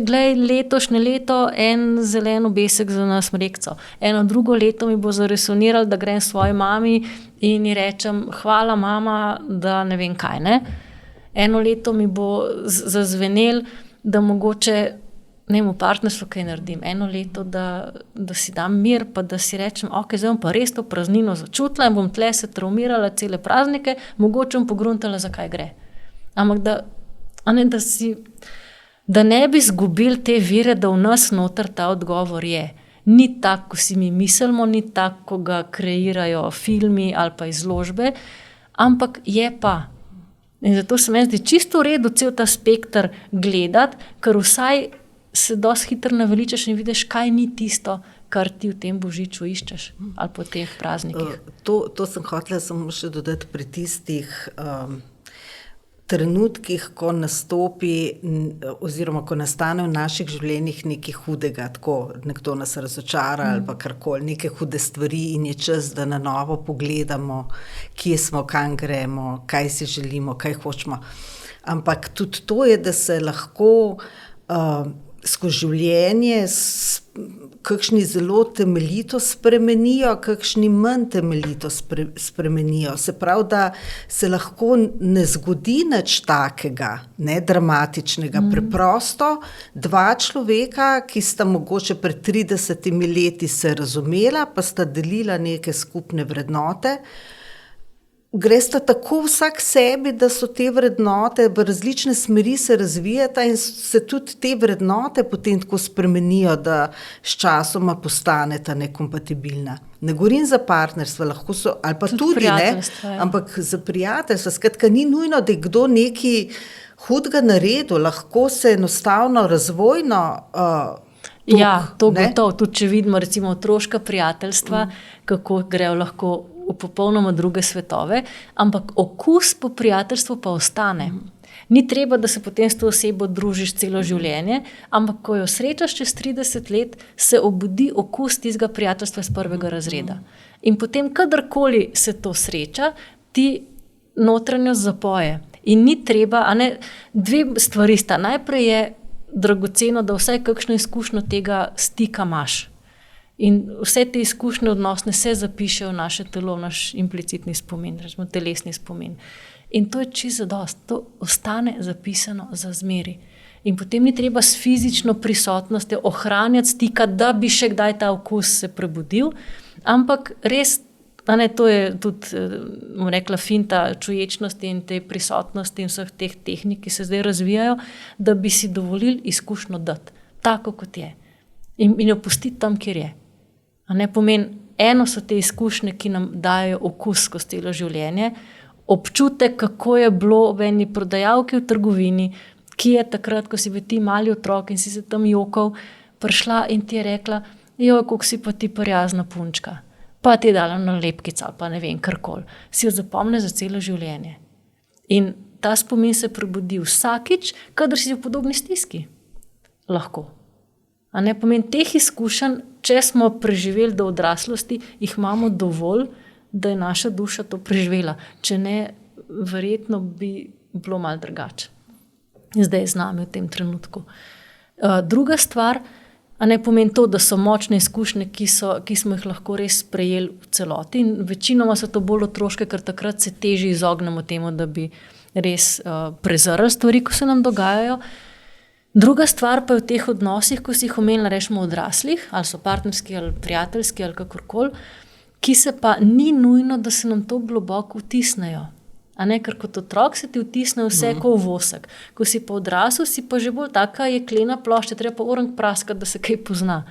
letošnje leto en zelen obesek za nas smrekco. Eno drugo leto mi bo zaresoniralo, da grem svoji mami in ji rečem, hvala mama, da ne vem kaj, ne. Eno leto mi bo zazvenel, da mogoče v partnerstvu kaj naredim. Eno leto, da si dam mir, pa da si rečem, zdaj bom pa res to praznino začutila in bom tle se traumirala cele praznike, mogoče bom pogruntala, zakaj gre. Ampak da ne bi zgubili te vire, da v nas noter ta odgovor je. Ni tako, ko si mi mislimo, ni tako, ko ga kreirajo filmi ali pa izložbe, ampak je pa. In zato se meni zdi čisto v redu cel ta spekter gledati, ker vsaj se dosti hitro naveličaš in vidiš, kaj ni tisto, kar ti v tem božiču iščeš ali po teh praznikih. To sem hotela samo še dodati pri tistih trenutkih, ko nastopi oziroma ko nastane v naših življenjih nekaj hudega, tako nekdo nas razočara ali pa karkoli, neke hude stvari in je čas, da na novo pogledamo, kje smo, kam gremo, kaj si želimo, kaj hočemo. Ampak tudi to je, da se lahko skozi življenje kakšni zelo temeljito spremenijo, kakšni manj temeljito spremenijo. Se pravi, da se lahko ne zgodi nič takega, ne dramatičnega. Preprosto dva človeka, ki sta mogoče pred 30 leti se razumela, pa sta delila neke skupne vrednote, gresta tako vsak sebi, da so te vrednote v različne smeri se razvijata in se tudi te vrednote potem tako spremenijo, da s časoma postaneta nekompatibilna. Ne govorim za partnerstvo, lahko so, ali pa tudi ne, ampak za prijateljstvo. Skratka, ni nujno, da je kdo nekaj hudega naredil, lahko se enostavno razvojno to gotovo. Tudi če vidimo recimo otroška prijateljstva, kako grejo lahko v popolnoma druge svetove, ampak okus po prijateljstvu pa ostane. Ni treba, da se potem s to osebo družiš celo življenje, ampak ko jo srečaš čez 30 let, se obudi okus tistega prijateljstva iz prvega razreda. In potem, kadarkoli se to sreča, ti notranjost zapoje. In ni treba, dve stvari sta. Najprej je dragoceno, da vsaj kakšno izkušnjo tega stika imaš. In vse te izkušnje odnosne se zapišejo v naše telo, v naš implicitni spomin, rečemo telesni spomin. In to je čisto zadosti, to ostane zapisano za zmeri. In potem ni treba s fizično prisotnostjo ohranjati stika, da bi še kdaj ta okus se prebudil, ampak res, to je tudi, rekla, finta čuječnosti in te prisotnosti in vseh teh tehnik, ki se zdaj razvijajo, da bi si dovolili izkušnjo dati, tako kot je. In jo pustiti tam, kjer je. Pomeni, eno so te izkušnje, ki nam dajo okus skozi celo življenje, občutek, kako je bilo v eni prodajalki v trgovini, ki je takrat, ko si bil ti mali otrok in si se tam jokal, prišla in ti je rekla, kako si pa ti prijazna punčka, pa ti je dala nalepkica, pa ne vem, karkoli. Si jo zapomne za celo življenje. In ta spomin se prebudi vsakič, kadar si v podobni stiski. Lahko. Pomeni, teh izkušenj, če smo preživeli do odraslosti, jih imamo dovolj, da je naša duša to preživela. Če ne, verjetno bi bilo malo drugače. Zdaj z nami v tem trenutku. Druga stvar, pomeni to, da so močne izkušnje, ki smo jih lahko res sprejeli v celoti. In večinoma so to bolj otroške, ker takrat se težje izognemo temu, da bi res prezrli stvari, ko se nam dogajajo. Druga stvar pa je v teh odnosih, ko si jih omenila, rečemo odraslih, ali so partnerski, ali prijateljski, ali kakorkoli, ki se pa ni nujno, da se nam to globoko vtisnejo. Ker kot otrok se ti vtisne vse kot v vosek. Ko si pa odrasel, si pa že bolj taka jeklena plošča, treba pa orang praskati, da se kaj pozna.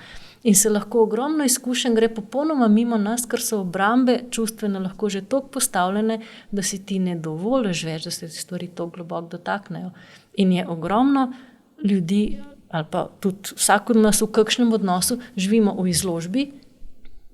In se lahko ogromno izkušenj gre popolnoma mimo nas, ker so obrambe čustvene lahko že toliko postavljene, da si ti ne dovoliš več, da se ti stvari toliko globoko dotaknejo. In je ogromno ljudi, ali pa tudi vsak od nas v kakšnem odnosu, živimo v izložbi,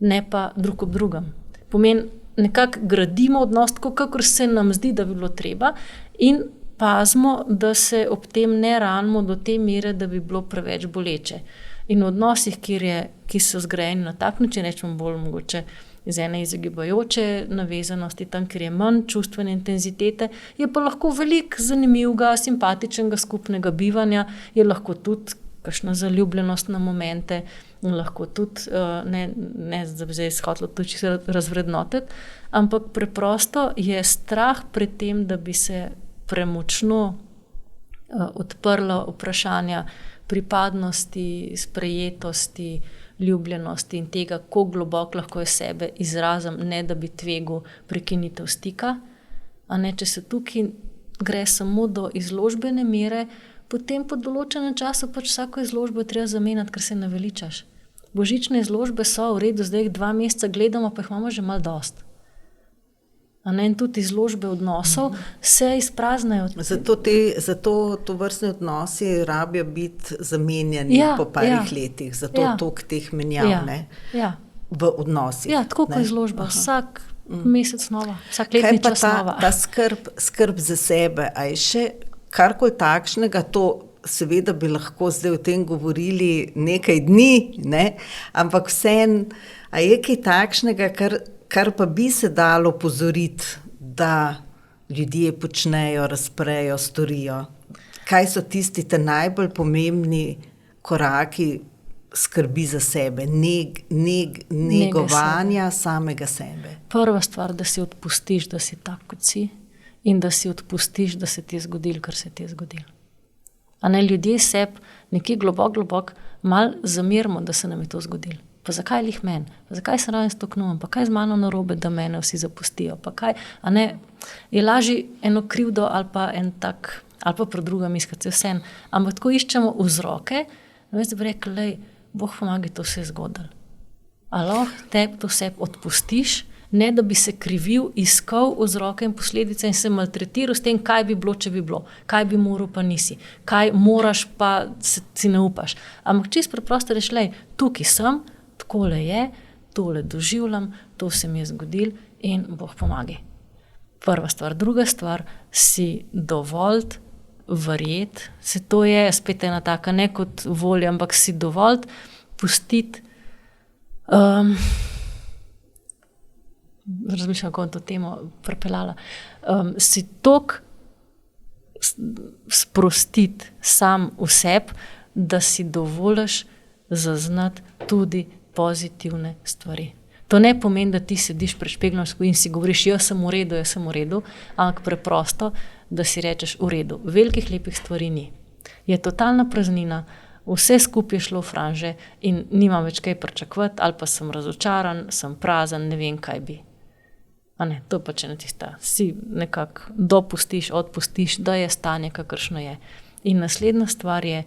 ne pa drug ob drugem. Pomeni, nekako gradimo odnos, tako kakor se nam zdi, da bi bilo treba, in pazimo, da se ob tem ne ranimo do te mere, da bi bilo preveč boleče. In v odnosih, ki so zgrajeni na tak način, rečemo bolj mogoče iz ene izogibajoče navezanosti, tam, kjer je manj čustvene intenzitete, je pa lahko veliko zanimivega, simpatičnega skupnega bivanja, je lahko tudi kakšna zaljubljenost na momente, lahko tudi, ne zdaj shotlo tudi razvrednotiti, ampak preprosto je strah pred tem, da bi se premočno odprlo vprašanja pripadnosti, sprejetosti, ljubljenosti in tega, kako globoko lahko je sebe izrazim, ne da bi tvegal prekinitev stika. Če se tukaj gre samo do izložbene mere, potem po določenem času vsako izložbo je treba zamenjati, ker se naveličaš. Božične izložbe so v redu, zdaj 2 meseca gledamo, pa jih imamo že malo dosti. In tudi izložbe odnosov se izpraznajo. Zato tovrstni odnosi rabijo biti zamenjani po parih letih. Zato toliko teh menjav v odnosih. Tako kot izložba. Vsak mesec nova, vsak letni čas nova. Kaj pa ta skrb za sebe? A je še karkoli takšnega, to seveda bi lahko zdaj o tem govorili nekaj dni, ampak vseeno, a je kaj takšnega, kar pa bi se dalo opozoriti, da ljudje počnejo, razprejo, storijo. Kaj so tisti najbolj pomembni koraki skrbi za sebe, negovanja samega sebe? Prva stvar, da si odpustiš, da si tak, kot si, in da si odpustiš, da se ti je zgodilo, kar se ti je zgodilo. Ljudje sebi nekje globoko malo zamerimo, da se nam je to zgodilo. Pa zakaj lih meni, pa zakaj se raven stoknujem, pa kaj z mano narobe, da mene vsi zapustijo, pa kaj, a ne, je lažje eno krivdo ali pa en tak, ali pa pri drugem iskati vse, ampak tako iščemo vzroke, da bi rekli, lej, Bog pomagi, to se je zgodilo. A lahko tebi to vse odpustiš, ne da bi se krivil, iskal vzroke in posledice in se maltretiral s tem, kaj bi bilo, če bi bilo, kaj bi moral, pa nisi, kaj moraš, pa si ne upaš. Ampak čisto preprosto reči, lej, tukaj sem, takole je, tole doživljam, to se mi je zgodilo in Bog pomagi. Prva stvar. Druga stvar, si dovolj verjeti, se to je spet ena taka, ne kot volja, ampak si dovolj pustiti, razmišljam, kako to temo prepeljala, si toliko sprostiti sam v sebi, da si dovoliš zaznati tudi pozitivne stvari. To ne pomeni, da ti sediš pred špeglom in si govoriš, jaz sem v redu, ampak preprosto, da si rečeš v redu. Velikih lepih stvari ni. Je totalna praznina, vse skupaj je šlo v franže in nimam več kaj pričakovati, ali pa sem razočaran, sem prazen, ne vem, kaj bi. A ne, to pa če ne tista. Si nekako dopustiš, odpustiš, da je stanje, kakršno je. In naslednja stvar je,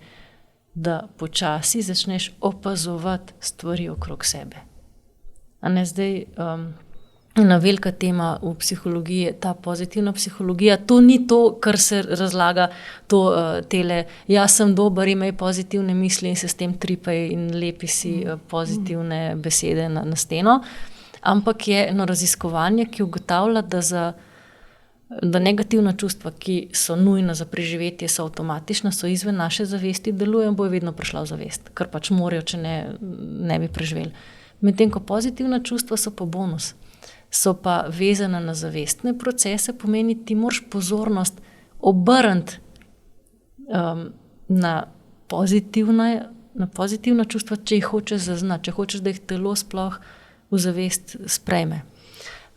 da počasi začneš opazovati stvari okrog sebe. A ne, zdaj ena velika tema v psihologiji je ta pozitivna psihologija. To ni to, kar se razlaga, to tele, jaz sem dober, imaj pozitivne misli in se s tem tripaj in lepi si pozitivne besede na steno. Ampak je eno raziskovanje, ki ugotavlja, da negativna čustva, ki so nujna za preživetje, so avtomatična, so izven naše zavesti, delujejo in bojo vedno prišla v zavest, ker pač morajo, če ne bi preživeli. Medtem ko pozitivna čustva so pa bonus, so pa vezana na zavestne procese, pomeni, ti moraš pozornost obrniti na pozitivna čustva, če jih hočeš zaznati, če hočeš, da jih telo sploh v zavest sprejme.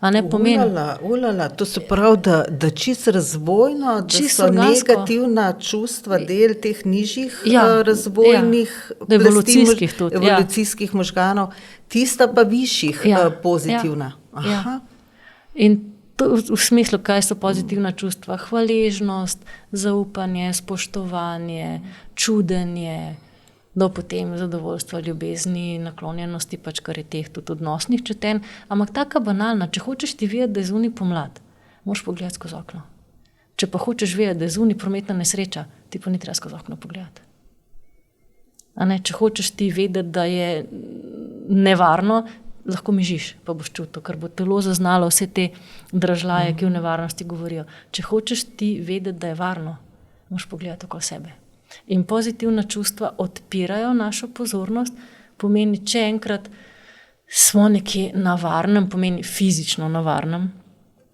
A ne pomeni? Ulala, to se pravi, da čisto razvojno, da so negativna čustva del teh nižjih razvojnih evolucijskih možganov, tista pa višjih pozitivna. Ja. In to v smislu, kaj so pozitivna čustva? Hvaležnost, zaupanje, spoštovanje, čudenje, do potem zadovoljstva, ljubezni, naklonjenosti, pač kar je teh tudi odnosnih čutenj. Ampak taka banalna, če hočeš ti vedeti, da je zunaj pomlad, moraš pogledati skozi okno. Če pa hočeš vedeti, da je zunaj prometna nesreča, ti pa ni treba skozi okno pogledati. A ne, če hočeš ti vedeti, da je nevarno, lahko mižiš, pa boš čutil, ker bo telo zaznalo vse te dražljaje, ki v nevarnosti govorijo. Če hočeš ti vedeti, da je varno, moraš pogledati okoli sebe. In pozitivna čustva odpirajo našo pozornost, pomeni, če enkrat smo nekje na varnem, pomeni fizično na varnem,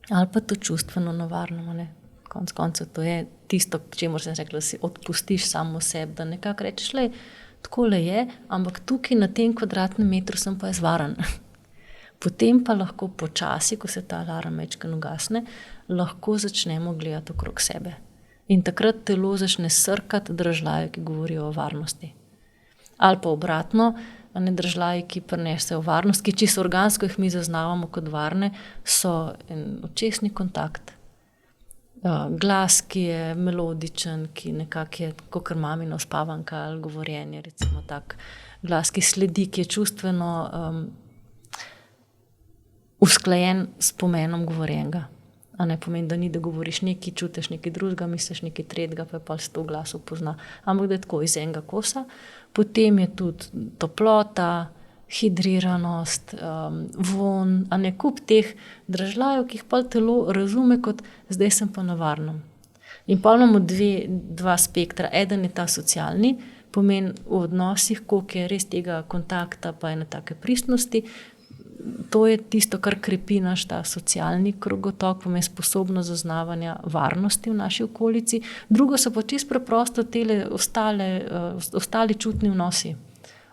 ali pa to čustveno na varnem. Ne? Konec koncev to je tisto, čemur sem rekla, da si odpustiš samo sebi, da nekako rečeš, lej, takole je, ampak tukaj na tem kvadratnem metru sem pa zvaren. Potem pa lahko počasi, ko se ta alarm majčkeno ugasne, lahko začnemo gledati okrog sebe. In takrat telo začne srkati dražljaje, ki govorijo o varnosti. Ali pa obratno, dražljaje, ki prinesejo varnost, ki čisto organsko jih mi zaznavamo kot varne, so en očesni kontakt, glas, ki je melodičen, ki nekako je kakor mamina uspavanka ali govorjenje, recimo tak glas, ki sledi, ki je čustveno usklajen s pomenom govorjenega. A ne pomeni, da ni, da govoriš nekaj, čutiš nekaj drugega, misliš nekaj tretjega, pa je pa 100 glasov pozna. Ampak da je tako iz enega kosa. Potem je tudi toplota, hidriranost, von, a ne kup teh dražljajev, ki jih pa telo razume kot zdaj sem pa na varnem. In pa imamo dva spektra. Eden je ta socialni, pomeni v odnosih, koliko je res tega kontakta, pa ene take pristnosti. To je tisto, kar krepi naš ta socialni krogotok, pomeni sposobnost zaznavanja varnosti v naši okolici. Drugo so pa čisto preprosto tele ostali čutni vnosi.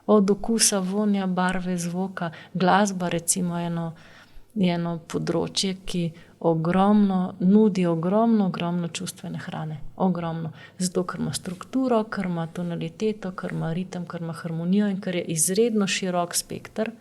Od okusa, vonja, barve, zvoka, glasba, recimo eno je eno področje, ki nudi ogromno čustvene hrane. Ogromno. Zato, ker ima strukturo, ker ima tonaliteto, ker ima ritem, ker ima harmonijo in ker je izredno širok spekter,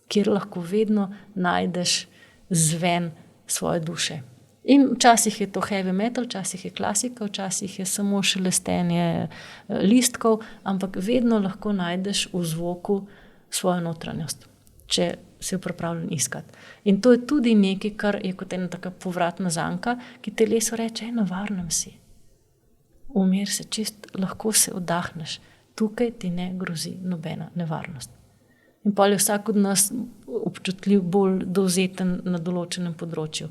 kjer lahko vedno najdeš zven svoje duše. In včasih je to heavy metal, včasih je klasika, včasih je samo šelestenje listkov, ampak vedno lahko najdeš v zvoku svojo notranjost, če si jo pripravljen iskati. In to je tudi nekaj, kar je kot ena taka povratna zanka, ki telesu reče, na varnem si. Umir se, lahko se oddahneš. Tukaj ti ne grozi nobena nevarnost. In potem je vsak od nas občutljiv, bolj dovzeten na določenem področju.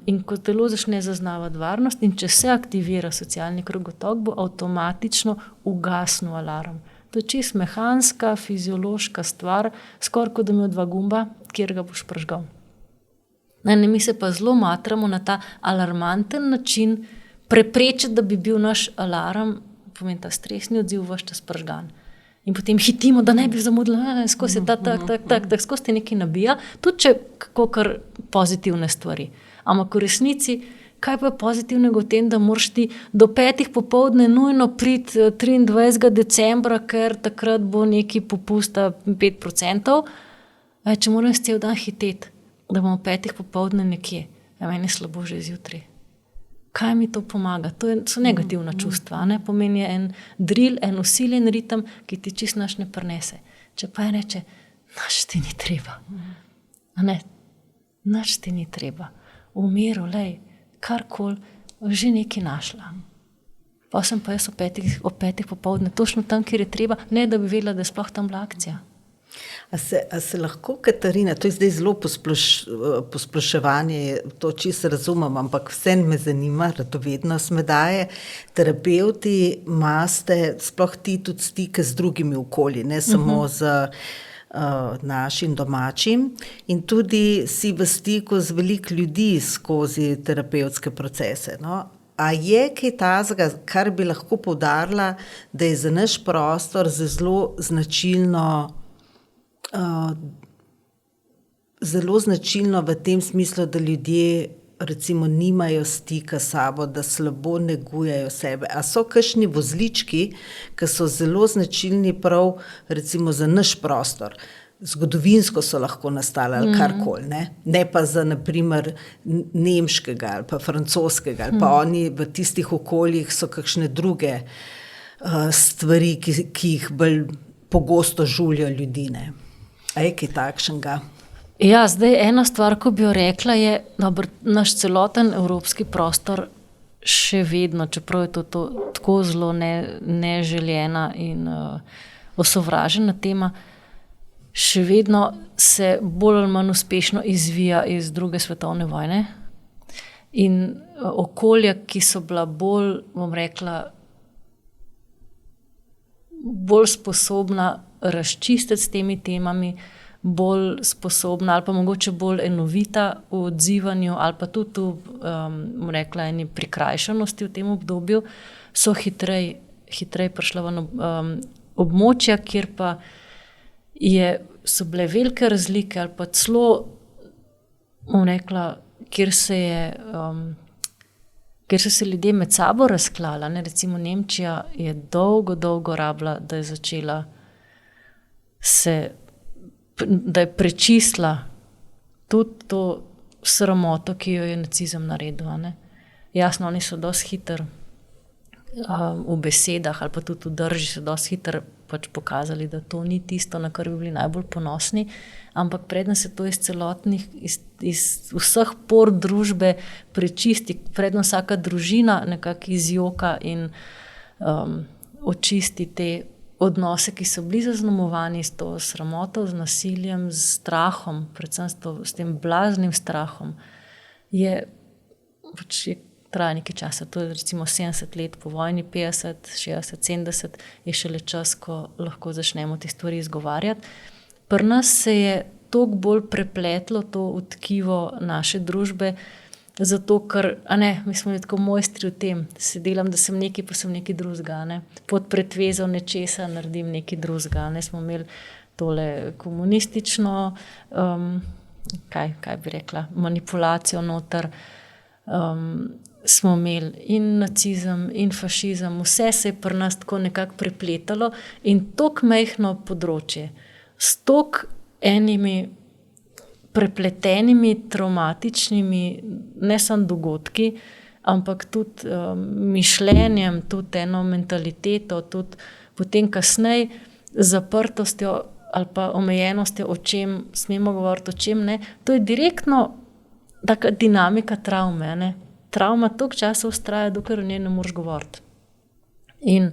In ko telo začne zaznavati varnost in če se aktivira socialni krogotok, bo avtomatično ugasnil alarm. To je čisto mehanska, fiziološka stvar, skoraj kot da ima 2 gumba, kjer ga boš prižgal. Mi se pa zelo matramo na ta alarmanten način preprečiti, da bi bil naš alarm, pomeni ta stresni odziv, ves čas prižgan. In potem hitimo, da ne bi zamudili, skozi skozi te nekaj nabija, tudi če kakor pozitivne stvari. Ampak v resnici, kaj pa je pozitivnega v tem, da moraš ti do 5 popoldne nujno priti 23. decembra, ker takrat bo neki popusta 5%. Če moram s cel dan hiteti, da bomo 5 popoldne nekje, meni je slabo že zjutraj. Kaj mi to pomaga? To so negativna čustva. Ne? Pomeni en drill, en usiljen ritem, ki ti čist naš ne prinese. Če pa je reče, naš ti ni treba. Naš ti ni treba. V miru, karkoli, že nekaj našla. Pa sem pa jaz o 5 popoldne, točno tam, kjer je treba, ne da bi vedela, da je sploh tam bila akcija. A se lahko, Katarina, to je zdaj zelo posploševanje, to čisto razumem, ampak vseeno me zanima, radovednost me daje, terapevti imate, sploh ti tudi stike z drugimi okolji, ne samo z našim domačim, in tudi si v stiku z veliko ljudi skozi terapevtske procese. No? A je kaj tazga, kar bi lahko poudarila, da je za naš prostor zelo značilno v tem smislu, da ljudje recimo nimajo stika s sabo, da slabo negujejo sebe. A so kakšni vozlički, ki so zelo značilni prav recimo za naš prostor? Zgodovinsko so lahko nastali ali karkoli, ne pa za naprimer nemškega ali pa francoskega, ali pa oni v tistih okoljih so kakšne druge stvari, ki jih bolj pogosto žulijo ljudi, ne? A je kaj takšnega? Ja, zdaj ena stvar, ko bi jo rekla, je naš celoten evropski prostor še vedno, čeprav je to tako zelo neželjena in osovražena tema, še vedno se bolj ali manj uspešno izvija iz 2. svetovne vojne. In okolja, ki so bila bolj, bom rekla, bolj sposobna razčistiti s temi temami, bolj sposobna ali pa mogoče bolj enovita v odzivanju ali pa tudi bom rekla, eni prikrajšanosti v tem obdobju, so hitreje prišla v območja, kjer pa so bile velike razlike ali pa celo, bom rekla, kjer so se ljudje med sabo razklala. Recimo Nemčija je dolgo rabila, da je začela da je prečistila tudi to sramoto, ki jo je nacizem naredil. Jasno, oni so dosti hitro v besedah ali pa tudi v drži so dosti hitro pokazali, da to ni tisto, na kar bi bili najbolj ponosni, ampak predno se to iz vseh por družbe prečisti, predno vsaka družina nekako izjoka in očisti te odnose, ki so bili zaznamovani s to sramoto, z nasiljem, z strahom, predvsem s tem blaznim strahom, je traja nekaj časa. To je recimo 70 let po vojni, 50, 60, 70 je šele čas, ko lahko začnemo te stvari izgovarjati. Pri nas se je toliko bolj prepletlo to tkivo naše družbe, zato ker, mi smo tako mojstri v tem, se delam, da sem nekaj, pa sem nekaj drugega. Pod pretvezo nečesa naredim nekaj drugega. Smo imeli tole komunistično kaj bi rekla, manipulacijo noter. Smo imeli in nacizem, in fašizem, vse se je pri nas tako nekako prepletalo in toliko majhno področje, s toliko enimi prepletenimi, traumatičnimi, ne samo dogodki, ampak tudi mišljenjem, tudi eno mentaliteto, tudi potem kasneje zaprtostjo ali pa omejenostjo, o čem smemo govoriti, o čem ne. To je direktno taka dinamika travme, ne. Travma toliko časa vztraja, dokler o njej ne moreš govoriti. In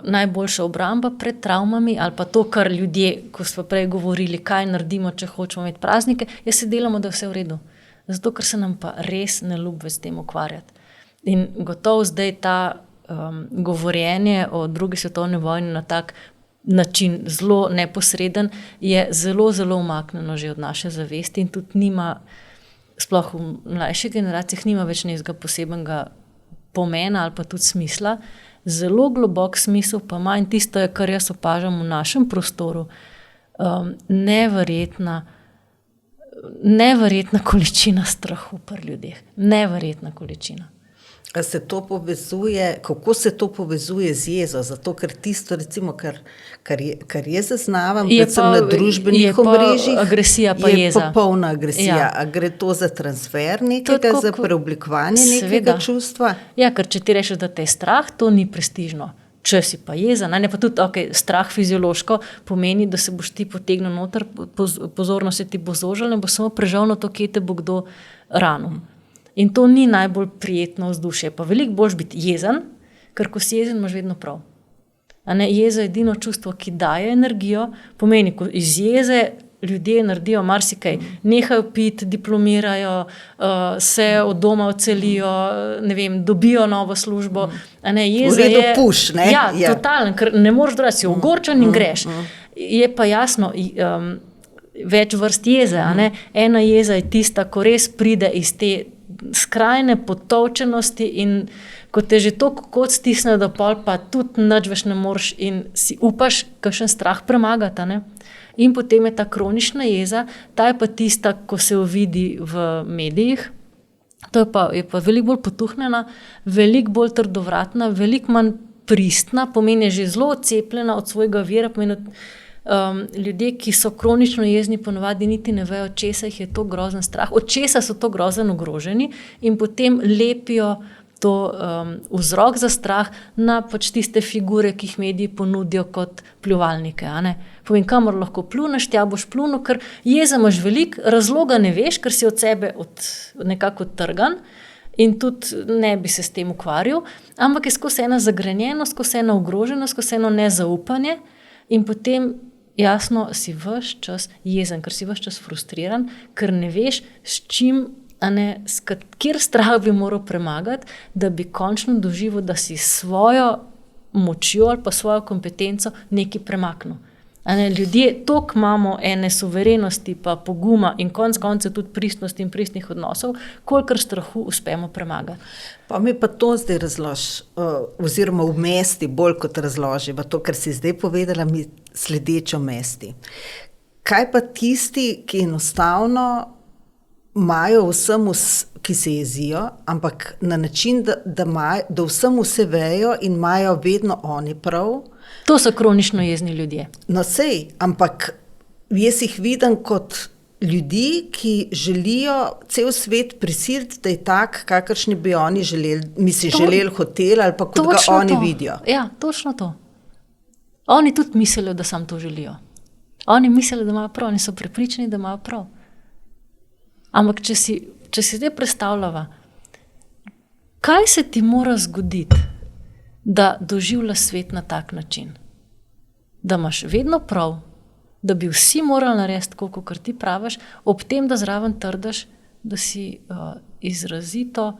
najboljša obramba pred travmami, ali pa to, kar ljudje, ko smo prej govorili, kaj naredimo, če hočemo imeti praznike, je se delamo, da je vse v redu. Zato, ker se nam pa res ne ljubi s tem ukvarjati. In gotovo zdaj ta govorjenje o drugi svetovni vojni na tak način, zelo neposreden, je zelo, zelo umaknjeno že od naše zavesti in tudi nima, sploh v mlajših generacijah, nima več nekega posebnega pomena ali pa tudi smisla. Zelo globok smisel pa ima, in tisto je, kar jaz opažam v našem prostoru, neverjetna količina strahu pri ljudeh. Neverjetna količina. A se to povezuje, kako se to povezuje z jezo? Zato, ker tisto, recimo, kar je zaznavam, predvsem na družbenih omrežjih, agresija pa jeza. Je popolna agresija. Ja. A gre to za transfer nekega, za preoblikovanje nekega čustva? Ja, ker če ti rečeš, da te je strah, to ni prestižno. Če si pa jezen, ne pa tudi, strah fiziološko pomeni, da se boš ti potegnil noter, pozorno se ti bo zožil, ne bo samo prežalno to, kje te bo kdo ranil. In to ni najbolj prijetno vzdušje. Pa veliko boš biti jezen, ker ko si jezen, imaš vedno prav. Jeza je edino čustvo, ki daje energijo, pomeni, ko iz jeze ljudje naredijo marsikaj, nehajo piti, diplomirajo, se od doma odselijo, ne vem, dobijo novo službo. Jeza v redu puš, ne? Ja, totalno, ker ne moreš drugače, si ogorčen in greš. Je pa jasno, več vrst jeze. Ena jeza je tista, ko res pride iz te skrajne potolčenosti in ko te že toliko kot stisne, da pol pa tudi nič več ne moreš in si upaš kakšen strah premagati. In potem je ta kronična jeza, ta je pa tista, ko se jo vidi v medijih, to je pa veliko bolj potuhnjena, veliko bolj trdovratna, veliko manj pristna, pomeni že zelo odcepljena od svojega vira, pomeni ljudje, ki so kronično jezni, ponovadi niti ne vejo, česa jih je to grozen strah, od česa so to grozen ogroženi in potem lepijo to vzrok za strah na pač tiste figure, ki jih mediji ponudijo kot pljuvalnike. Povem, kamor lahko pljuneš, tja boš pljunil, ker jeza imaš veliko, razloga ne veš, ker si od sebe nekako odtrgan in tudi ne bi se s tem ukvarjal, ampak je skozi ena zagrenjenost, skozi ena ogroženost, skozi eno nezaupanje in potem jasno si ves čas jezen, ker si ves čas frustriran, ker ne veš, s čim, kjer strah bi moral premagati, da bi končno doživel, da si svojo močjo ali pa svojo kompetenco nekaj premaknil. Ljudje toliko imamo ene suverenosti pa poguma in koncev tudi pristnosti in pristnih odnosov, kolikor strahu uspemo premagati. Pa mi pa to zdaj razloži, oziroma vmesti bolj kot razloži, to, kar si zdaj povedala, mi sledečo mesti. Kaj pa tisti, ki enostavno imajo vsem, ki se jezijo, ampak na način, da vsem vse vejo in imajo vedno oni prav? To so kronično jezni ljudje. No sej, ampak jaz jih vidim kot ljudi, ki želijo cel svet prisiliti, da je tak, kakršni bi oni želeli, hoteli ali pa kot ga oni vidijo. Ja, točno to. Oni tudi mislijo, da sam to želijo. Oni mislijo, da imajo prav, oni so prepričani, da imajo prav. Ampak če si zdaj predstavljava, kaj se ti mora zgoditi, da doživljaš svet na tak način? Da imaš vedno prav, da bi vsi morali narediti tako, kot ti praviš, ob tem, da zraven trdiš, da si izrazito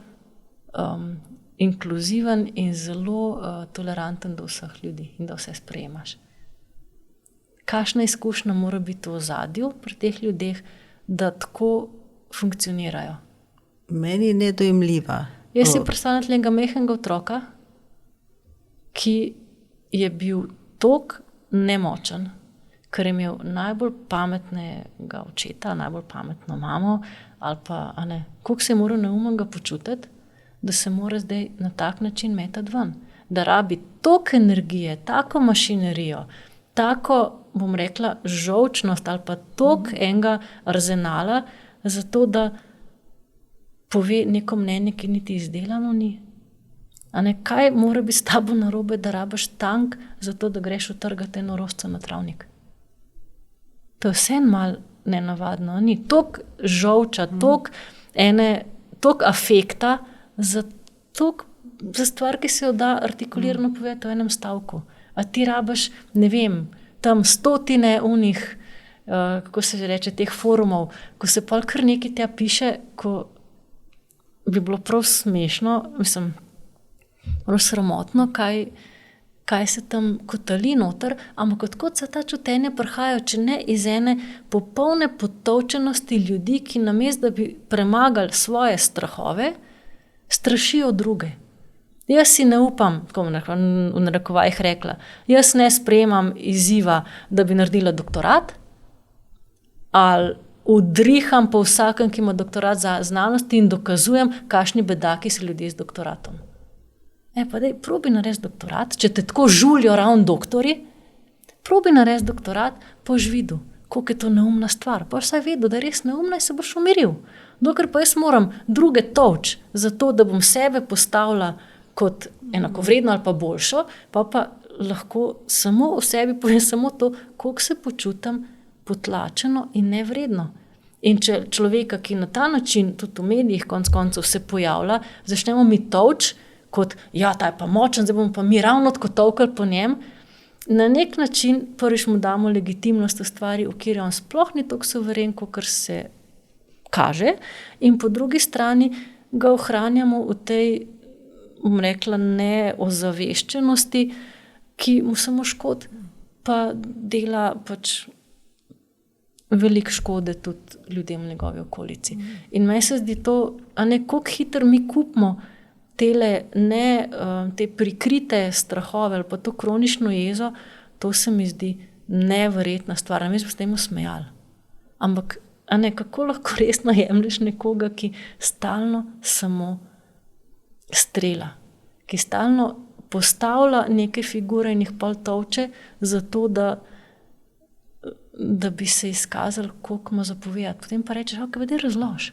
inkluziven in zelo toleranten do vseh ljudi in da vse sprejemaš. Kakšna izkušnja mora biti v ozadju pri teh ljudeh, da tako funkcionirajo? Meni je nedojemljiva. Jaz si predstavljam tega mehkega otroka, ki je bil toliko nemočen, ker je imel najbolj pametnega očeta, najbolj pametno mamo, ali pa, koliko se je moral neumenega počutiti, da se mora zdaj na tak način metati ven. Da rabi toliko energije, tako mašinerijo, tako, bom rekla, žolčnost ali pa toliko enega arzenala, zato da pove neko mnenje, ki niti izdelano ni. Kaj mora biti s tabo narobe, da rabiš tank, zato da greš utrgati eno rožico na travnik? To je vse malo nenavadno. Ni toliko žolča, toliko afekta za stvar, ki se jo da artikulirano povedati v enem stavku. A ti rabiš, ne vem, tam stotine unih, kako se reče, teh forumov, ko se pol kar nekaj tja piše, ko bi bilo prav smešno, mislim, prav sramotno, kaj se tam kotali noter, ampak odkot se ta čutenja prihajajo, če ne iz ene popolne potolčenosti ljudi, ki namesto da bi premagali svoje strahove, strašijo druge. Jaz si ne upam, tako v narekovajih rekla, jaz ne sprejemam izziva, da bi naredila doktorat, ali udriham po vsakem, ki ima doktorat za znanosti in dokazujem, kakšni bedaki so ljudje z doktoratom. Pa daj, probi narediti doktorat, če te tako žulijo ravno doktori, probi narediti doktorat, boš videl, koliko je to neumna stvar. Boš saj vedel, da je res neumna in se boš umiril. Dokler pa jaz moram druge tolč, zato da bom sebe postavila kot enakovredno ali pa boljšo, pa lahko samo o sebi povem samo to, koliko se počutim potlačeno in nevredno. In če človeka, ki na ta način tudi v medijih konec koncev se pojavlja, začnemo mi tolč, kot, ta je pa močen, zdaj bomo pa mi ravno tako tolkali po njem, na nek način prvič mu damo legitimnost v stvari, v kjer on sploh ni toliko suveren, kot se kaže, in po drugi strani ga ohranjamo v tej, bom rekla, neozaveščenosti, ki mu samo škod, pa dela veliko škode tudi ljudem v njegovi okolici. In meni se zdi to, koliko hitro mi kupimo te prikrite strahove ali pa to kronično jezo, to se mi zdi neverjetna stvar. Mi smo s tem smejali. Ampak, kako lahko resno jemlješ nekoga, ki stalno samo strela, ki stalno postavlja neke figure in jih pol tolče, zato da bi se izkazali, koliko ima zapovedati. Potem pa rečeš, daj razlož.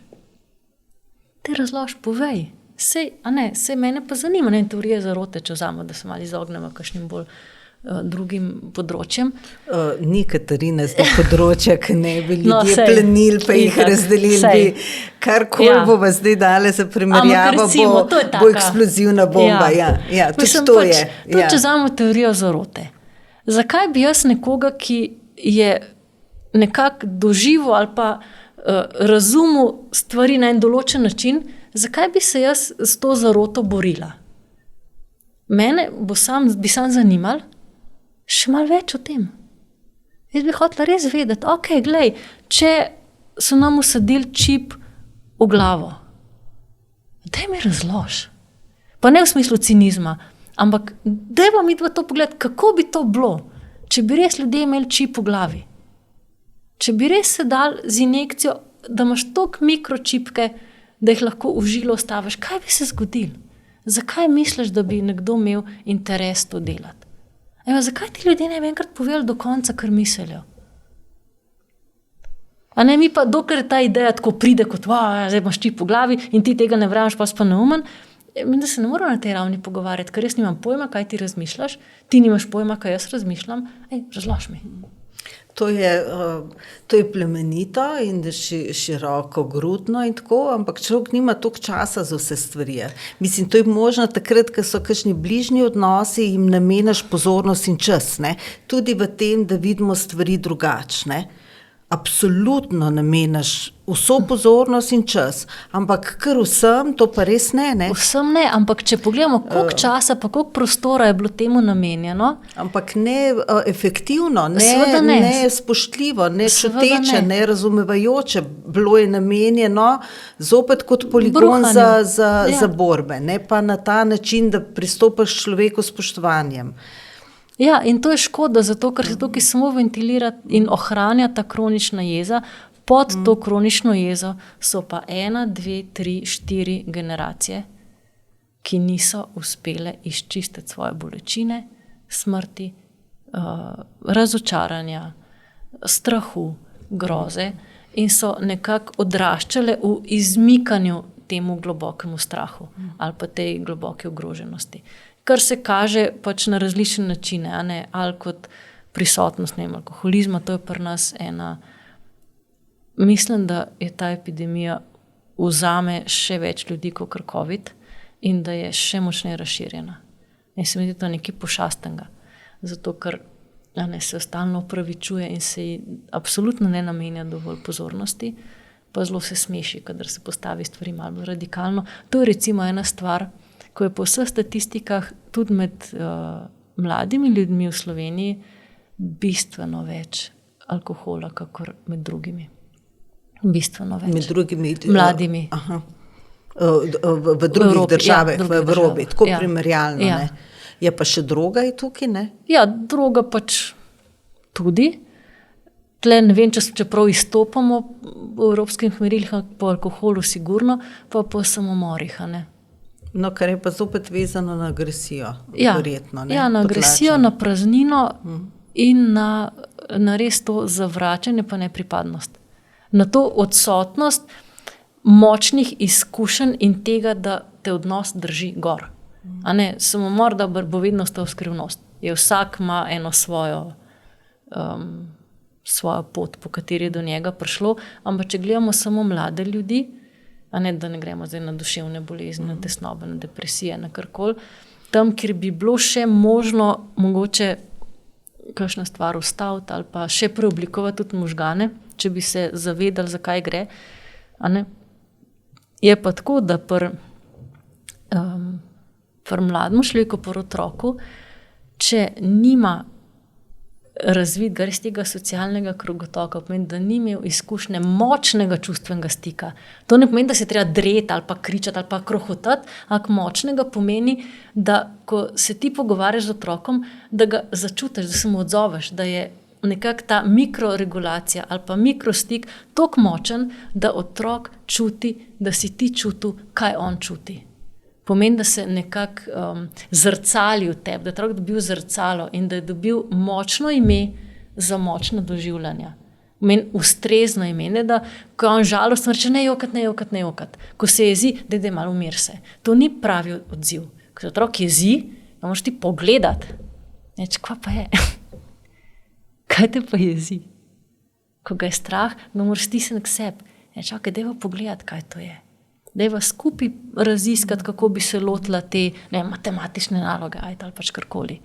Te razlož, povej. Sej mene pa zanima, teorije zarote, če vzamo, da se malo izognemo kakšnim bolj drugim področjem. Ni Katarina zdaj področja, ki ne bi ljudje plenili, pa jih razdelili. Karkoli bova zdaj dale za primerjavo, bo eksplozivna bomba. To je. Če vzamo teorijo zarote. Zakaj bi jaz nekoga, ki je nekako doživel ali pa razumel stvari na en določen način, zakaj bi se jaz s to zaroto borila? Mene bi sam zanimal še malo več o tem. Jaz bi hotela res vedeti, glej, če so nam usadili čip v glavo, daj mi razlož. Pa ne v smislu cinizma, ampak dajmo mi dva to pogledati, kako bi to bilo, če bi res ljudje imeli čip v glavi. Če bi res se dal z injekcijo, da imaš toliko mikročipke, da jih lahko v žilo staviš, kaj bi se zgodilo? Zakaj misliš, da bi nekdo imel interes to delati? Zakaj ti ljudje ne bi enkrat povedali do konca, kar mislijo? Mi pa, dokler ta ideja tako pride, kot zdaj imaš čip v glavi in ti tega ne verjameš, pa si pa neumen, da se ne moramo na tej ravni pogovarjati, ker jaz nimam pojma, kaj ti razmišljaš, ti nimaš pojma, kaj jaz razmišljam, razlož mi. To je plemenito in široko grudno in tako, ampak človek nima toliko časa za vse stvari. Mislim, to je možno takrat, ko so kakšni bližnji odnosi, jim namenaš pozornost in čas, ne? Tudi v tem, da vidimo stvari drugačne. Absolutno namenaš vso pozornost in čas, ampak kar vsem, to pa res ne. Vsem ne, ampak če pogledamo, koliko časa pa koliko prostora je bilo temu namenjeno. Ampak ne efektivno, ne spoštljivo, ne čuteče, ne razumevajoče. Bilo je namenjeno zopet kot poligon za borbe, ne pa na ta način, da pristopaš človeku s spoštovanjem. Ja, in to je škoda, zato ker se tukaj samo ventilira in ohranja ta kronična jeza. Pod to kronično jezo so pa 1, 2, 3, 4 generacije, ki niso uspele izčistiti svoje bolečine, smrti, razočaranja, strahu, groze in so nekako odraščale v izmikanju temu globokemu strahu ali pa tej globoki ogroženosti. Kar se kaže pač na različne načine, a ne, ali kot prisotnost alkoholizma, to je pri nas ena. Mislim, da je ta epidemija vzame še več ljudi kot COVID in da je še močneje razširjena. In se mi zdi to nekaj pošastnega, zato ker se stalno opravičuje in se ji absolutno ne namenja dovolj pozornosti, pa zelo se smeši, kadar se postavi stvari malo radikalno. To je recimo ena stvar, ko je po vseh statistikah tudi med mladimi ljudmi v Sloveniji bistveno več alkohola, kakor med drugimi. Bistveno več. Med drugimi mladimi. V drugih državah, v Evropi, tako primerjalno. Ja. Ne? Je pa še droga je tukaj, ne? Ja, droga pač tudi. Tle ne vem, čeprav izstopamo v evropskih merilih po alkoholu sigurno, pa po samomorih, ne? No, kar je pa zopet vezano na agresijo. Ja, verjetno, ne? Ja, na agresijo, na praznino in na res to zavračanje pa nepripadnost. Na to odsotnost močnih izkušenj in tega, da te odnos drži gor. A ne, samomor, da bo vedno stal skrivnost. Vsak ima eno svojo pot, po kateri je do njega prišlo, ampak če gledamo samo mlade ljudi, a ne, da ne gremo zdaj na duševne bolezni, na tesnobe, na depresije, na karkoli, tam, kjer bi bilo še možno mogoče kakšna stvar ustaviti ali pa še preoblikovati tudi možgane, če bi se zavedali, zakaj gre. A ne? Je pa tako, da pri mlademu človeku, pri otroku, če nima razvitega res tega socialnega krogotoka, pomeni, da ni imel izkušnje močnega čustvenega stika. To ne pomeni, da se treba dreti ali pa kričati ali pa krohotati, ampak močnega pomeni, da ko se ti pogovarjaš z otrokom, da ga začutiš, da se mu odzoveš, da je nekako ta mikroregulacija ali pa mikrostik toliko močen, da otrok čuti, da si ti čutil, kaj on čuti. Pomeni, da se nekako zrcali v tebi, da je otrok dobil zrcalo in da je dobil močno ime za močna doživljanja. Pomeni ustrezno ime, ne da ko on žalostno reče, ne jokat. Ko se jezi, da malo umir se. To ni pravi odziv. Ko se otrok jezi, ga moraš ti pogledati. Neč, kva pa je? Kaj te pa jezi? Ko ga je strah, ga moraš stisniti k sebi. Neč, ok, dajva pogledati, kaj to je. Dajva skupaj raziskati, kako bi se lotila te matematične naloge ali pač karkoli.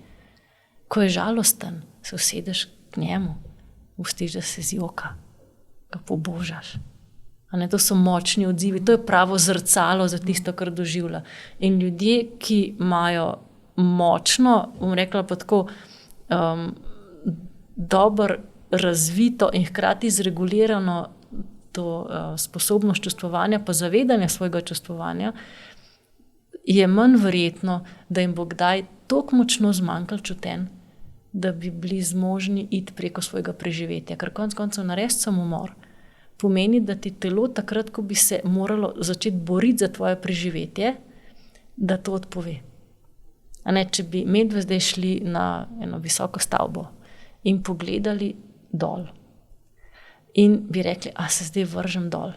Ko je žalosten, se usedeš k njemu, pustiš, da se zjoka, ga pobožaš. To so močni odzivi, to je pravo zrcalo za tisto, kar doživlja. In ljudje, ki imajo močno, bom rekla pa tako, dobro razvito in hkrati zregulirano to sposobnost čustvovanja, pa zavedanja svojega čustvovanja, je manj verjetno, da jim bo kdaj toliko močno zmanjkalo čutenj, da bi bili zmožni iti preko svojega preživetja. Ker konec koncev narediti samomor pomeni, da ti telo takrat, ko bi se moralo začeti boriti za tvoje preživetje, da to odpove. Če bi medve zdaj šli na eno visoko stavbo in pogledali dol, in bi rekli, a se zdaj vržem dol.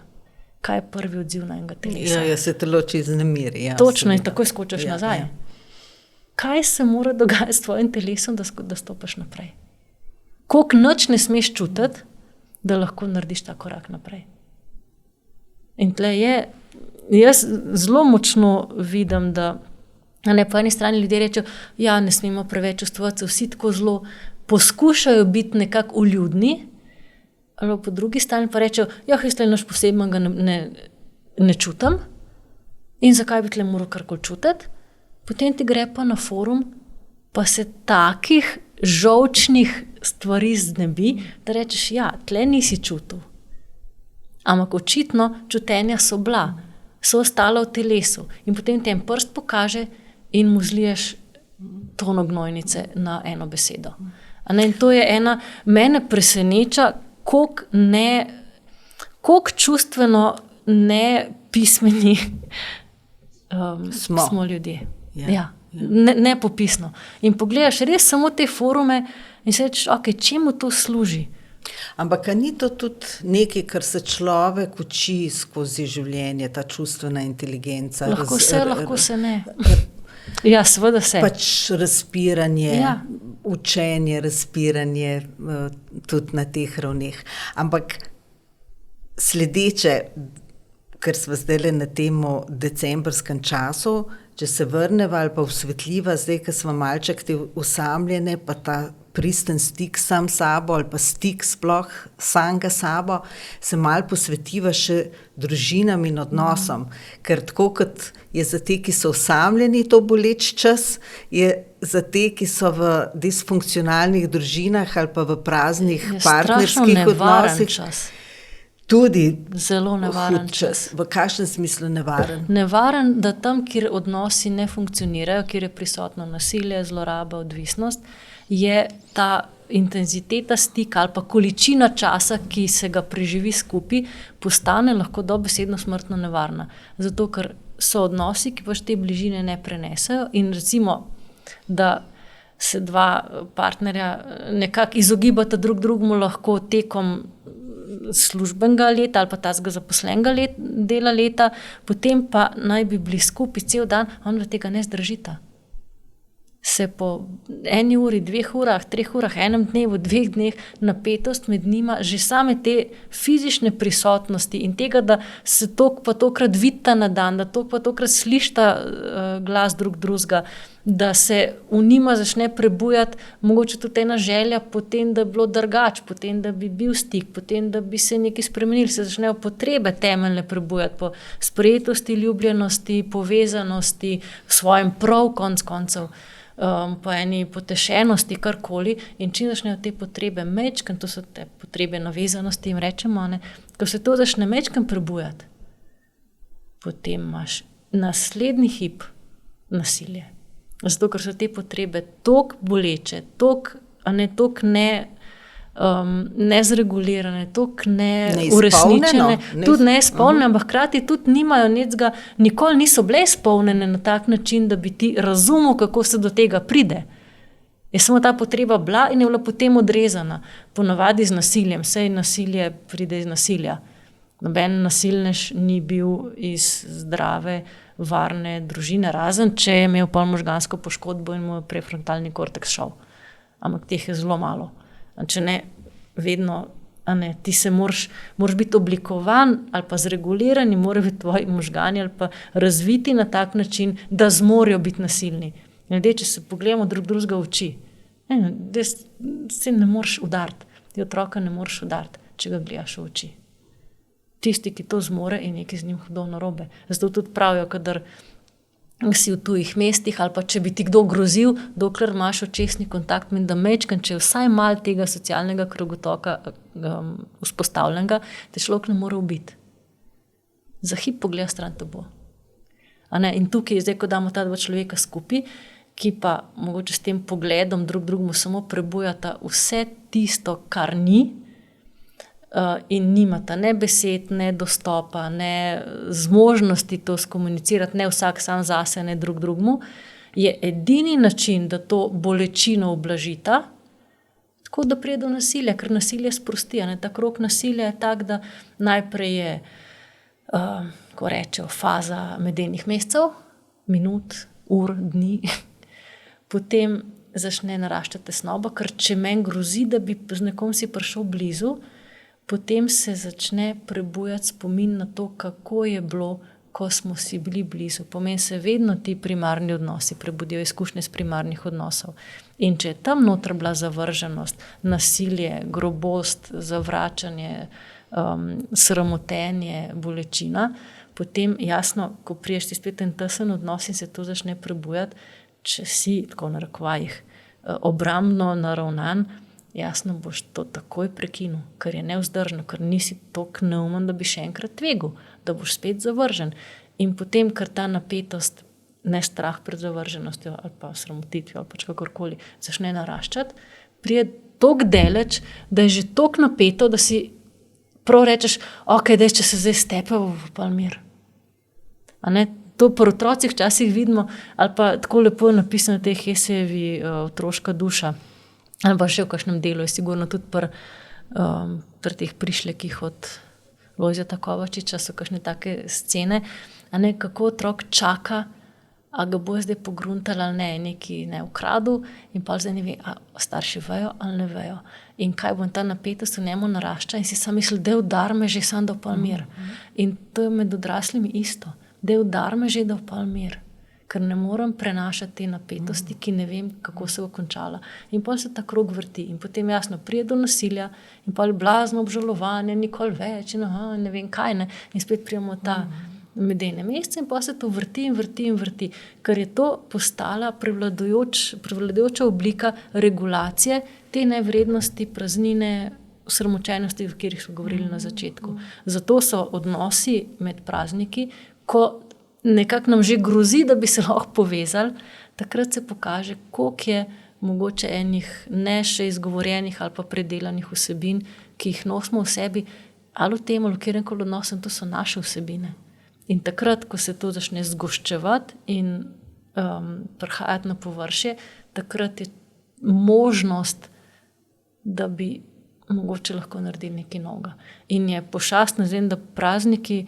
Kaj je prvi odziv na enega telesa? Ja, se telo čez nemiri. Ja, točno, in takoj skočiš nazaj. Ja. Kaj se mora dogajati s tvojim telesom, da stopiš naprej? Koliko nič ne smeš čutiti, da lahko narediš ta korak naprej? In tle je, jaz zelo močno vidim, da po eni strani ljudje rečejo, ja, ne smemo preveč čustvovati, vsi tako zelo poskušajo biti nekako vljudni, ali po drugi strani pa rečejo, ja, jaz tle nič posebnega ne čutim in zakaj bi tle moral karkoli čutiti. Potem ti gre pa na forum, pa se takih žolčnih stvari znebi, da rečeš, ja, tle nisi čutil. Ampak očitno čutenja so bila, so ostala v telesu in potem ti en prst pokaže in mu zliješ tono gnojnice na eno besedo. In to je mene preseneča, koliko čustveno nepismeni smo ljudje. Ja. Nepopisno. In pogledaš res samo te forume in se rečeš, čemu to služi? Ampak ni to tudi nekaj, kar se človek uči skozi življenje, ta čustvena inteligenca? Lahko se ne. Ja, seveda se. Pač razpiranje, učenje, razpiranje tudi na teh ravneh. Ampak sledeče, ker smo zdaj na temu decembrskem času, če se vrneva ali pa osvetljiva, zdaj, ko smo malček te usamljene, pa ta pristen stik sam sabo ali pa stik sploh samega sabo, se malo posvetiva še družinam in odnosom. Ker tako kot je za te, ki so osamljeni, to boleč čas, je za te, ki so v disfunkcionalnih družinah ali pa v praznih partnerskih odnosih. Čas. Tudi zelo nevaren čas. V kakšnem smislu nevaren? Nevaren, da tam, kjer odnosi ne funkcionirajo, kjer je prisotno nasilje, zloraba, odvisnost, je ta intenziteta stika ali pa količina časa, ki se ga preživi skupaj, postane lahko dobesedno smrtno nevarna. Zato, ker so odnosi, ki pač te bližine ne prenesejo in recimo, da se dva partnerja nekako izogibata drugemu lahko tekom službenega leta ali pa tazga zaposlenega dela leta, potem pa naj bi bili skupaj cel dan, on tega ne zdržita. Se po 1 uri, 2 urah, 3 urah, 1 dnevu, 2 dneh napetost med njima, že same te fizične prisotnosti in tega, da se toliko pa tokrat vidita na dan, da toliko pa tokrat slišita glas drugega, da se v njima začne prebujati mogoče tudi ena želja potem, da bi bilo drugače, potem, da bi bil stik, potem, da bi se nekaj spremenili, se začnejo potrebe temeljne prebujati po sprejetosti, ljubljenosti, povezanosti, svojim prav konc koncev, po eni potešenosti, karkoli, in čim začnejo te potrebe mečkam, to so te potrebe navezanosti, jim rečemo, ko se to začne mečkam prebujati, potem imaš naslednji hip nasilje. Zato, ker so te potrebe toliko boleče, toliko nezregulirane, toliko neurešničene, tudi neizpolnjene, ampak hkrati tudi nimajo necga, nikoli niso bile izpolnjene na tak način, da bi ti razumel, kako se do tega pride. Je samo ta potreba bila in je bila potem odrezana, ponavadi z nasiljem, saj nasilje pride iz nasilja. Noben nasilnež ni bil iz zdrave, varne družine, razen če je imel pol možgansko poškodbo in mu je prefrontalni korteks šel. Ampak teh je zelo malo. Če ne, vedno, ti se moraš biti oblikovan ali pa zreguliran in morajo biti tvoji možgani ali pa razviti na tak način, da zmorejo biti nasilni. Ljudje, če se pogledamo drugega v oči, se ne moreš udariti, ti otroka ne moreš udariti, če ga gledaš v oči. Tisti, ki to zmore, in nekaj z njim hudo narobe. Zato tudi pravijo, kadar si v tujih mestih ali pa če bi ti kdo grozil, dokler imaš očesni kontakt, da mečkam, če je vsaj malo tega socialnega krogotoka vzpostavljenega, te človek ne more ubiti. Za hip pogleda stran tebo. In tukaj je zdaj, ko damo ta dva človeka skupaj, ki pa mogoče s tem pogledom drugemu samo prebujata vse tisto, kar ni, in nimata ne besed, ne dostopa, ne zmožnosti to skomunicirati, ne vsak sam zase, ne drugemu, je edini način, da to bolečino ublažita, tako da pride do nasilja, ker nasilje sprosti. Ta krog nasilja je tak, da najprej je, ko rečejo, faza medenih mesecev, minut, ur, dni, potem začne naraščati tesnoba, ker če meni grozi, da bi z nekom si prišel blizu, potem se začne prebujati spomin na to, kako je bilo, ko smo si bili blizu. Pomeni se vedno ti primarni odnosi, prebudijo izkušnje z primarnih odnosov. In če je tam noter bila zavrženost, nasilje, grobost, zavračanje, sramotenje, bolečina, potem jasno, ko priješ ti spet en tesen odnos in se to začne prebujati, če si, tako v narekovajih, obrambno naravnan, jasno boš to takoj prekinil, ker je nevzdržno, ker nisi toliko neumen, da bi še enkrat tvegal, da boš spet zavržen. In potem, ker ta napetost ne strah pred zavrženostjo ali pa sramotitvijo ali pač kakorkoli, začne naraščati, prije toliko deleč, da je že toliko napeto, da si prav rečeš, ok, daj, če se zdaj stepev v Palmir. A ne, to pri otrocih včasih vidimo, ali pa tako lepo je napisano v tej Hessejevi otroška duša, ali pa še v kakšnem delu, je sigurno tudi pri teh prišlekih od Lojzeta Kovačiča so kakšne take scene, a ne, kako otrok čaka, a ga bo zdaj pogruntal ali ne, neki ne ukradel in pa zdaj ne ve, a starši vejo ali ne vejo. In kaj bo ta napetost v njemu narašča in si sam misli, da udar me že sam do Palmir. In to je med odraslimi isto. Da udar me že do Palmir, ker ne morem prenašati te napetosti, ki ne vem, kako se bo končala. In potem se ta krog vrti in potem jasno pride do nasilja in potem blazno obžalovanje, nikoli več in ne vem kaj, ne. In spet prijemo ta medene mesece in potem se to vrti in vrti in vrti, ker je to postala prevladujoča oblika regulacije te nevrednosti, praznine, osramočenosti, o katerih smo govorili na začetku. Zato so odnosi med prazniki, ko nekako nam že grozi, da bi se lahko povezali, takrat se pokaže, koliko je mogoče enih ne še izgovorjenih ali pa predelanih vsebin, ki jih nosimo v sebi, ali v tem, ali v kjerkoli odnosu, to so naše vsebine. In takrat, ko se to začne zgoščevati in prihajati na površje, takrat je možnost, da bi mogoče lahko naredili nekaj novega. In je pošastno, da prazniki,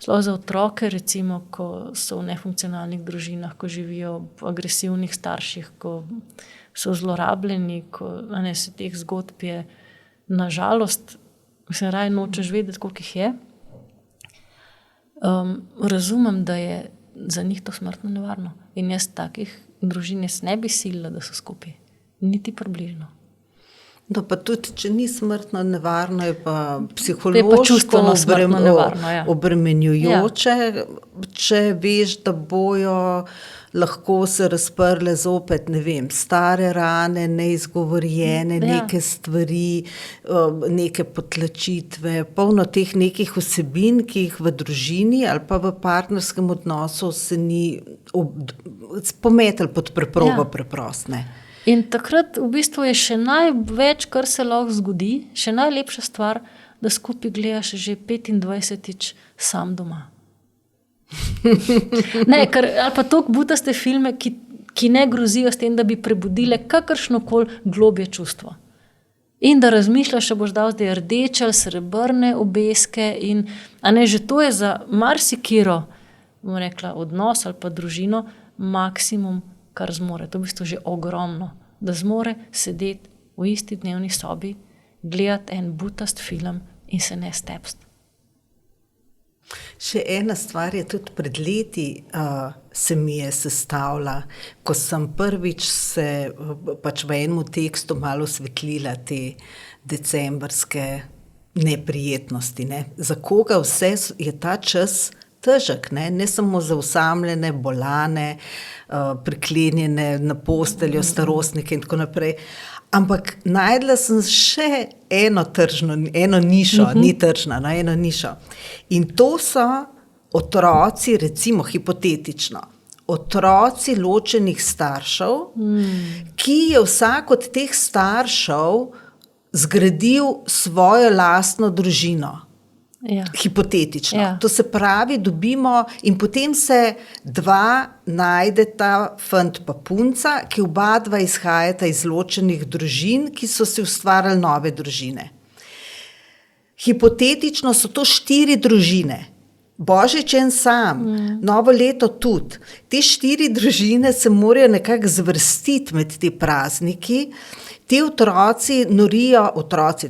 zelo za otroke, recimo, ko so v nefunkcionalnih družinah, ko živijo v agresivnih starših, ko so zlorabljeni, ko se teh zgodb je, nažalost, mislim, raje nočeš vedeti, koliko jih je. Razumem, da je za njih to smrtno nevarno. In jaz takih družin ne bi silila, da so skupaj. Niti približno. No, pa tudi, če ni smrtno nevarno, je pa psihološko obremenjujoče, če veš, da bojo lahko se razprle zopet, ne vem, stare rane, neizgovorjene, neke stvari, neke potlačitve, polno teh nekih vsebin, ki jih v družini ali pa v partnerskem odnosu se ni pometali pod preprogo preprost, ne. In takrat v bistvu je še največ, kar se lahko zgodi, še najlepša stvar, da skupaj gledaš že 25-tič sam doma. Ne, ali pa toliko butaste filme, ki ne grozijo s tem, da bi prebudile kakršnokoli globje čustvo. In da razmišljaš, če boš dal zdaj rdeče ali srebrne obeske in, že to je za marsikiro, bom rekla, odnos ali pa družino maksimum, kar zmore. To je v bistvu že ogromno, da zmore sedeti v isti dnevni sobi, gledati en butast film in se ne stepsti. Še ena stvar je tudi pred leti se mi je sestavila, ko sem prvič se pač v enem tekstu malo osvetlila te decembrske neprijetnosti, ne. Za koga vse je ta čas težek, ne samo za osamljene, bolane, priklenjene na posteljo, starostnike in tako naprej. Ampak najdla sem še eno nišo, ni tržna, eno nišo. In to so otroci, recimo hipotetično, otroci ločenih staršev, ki je vsak od teh staršev zgradil svojo lastno družino. Ja. Hipotetično. Ja. To se pravi, dobimo in potem se dva najdeta, fant pa punca, ki oba dva izhajata iz ločenih družin, ki so si ustvarjali nove družine. Hipotetično so to 4 družine. Božič en sam, novo leto tudi. Te 4 družine se morajo nekako zvrstiti med te prazniki. Ti otroci norijo,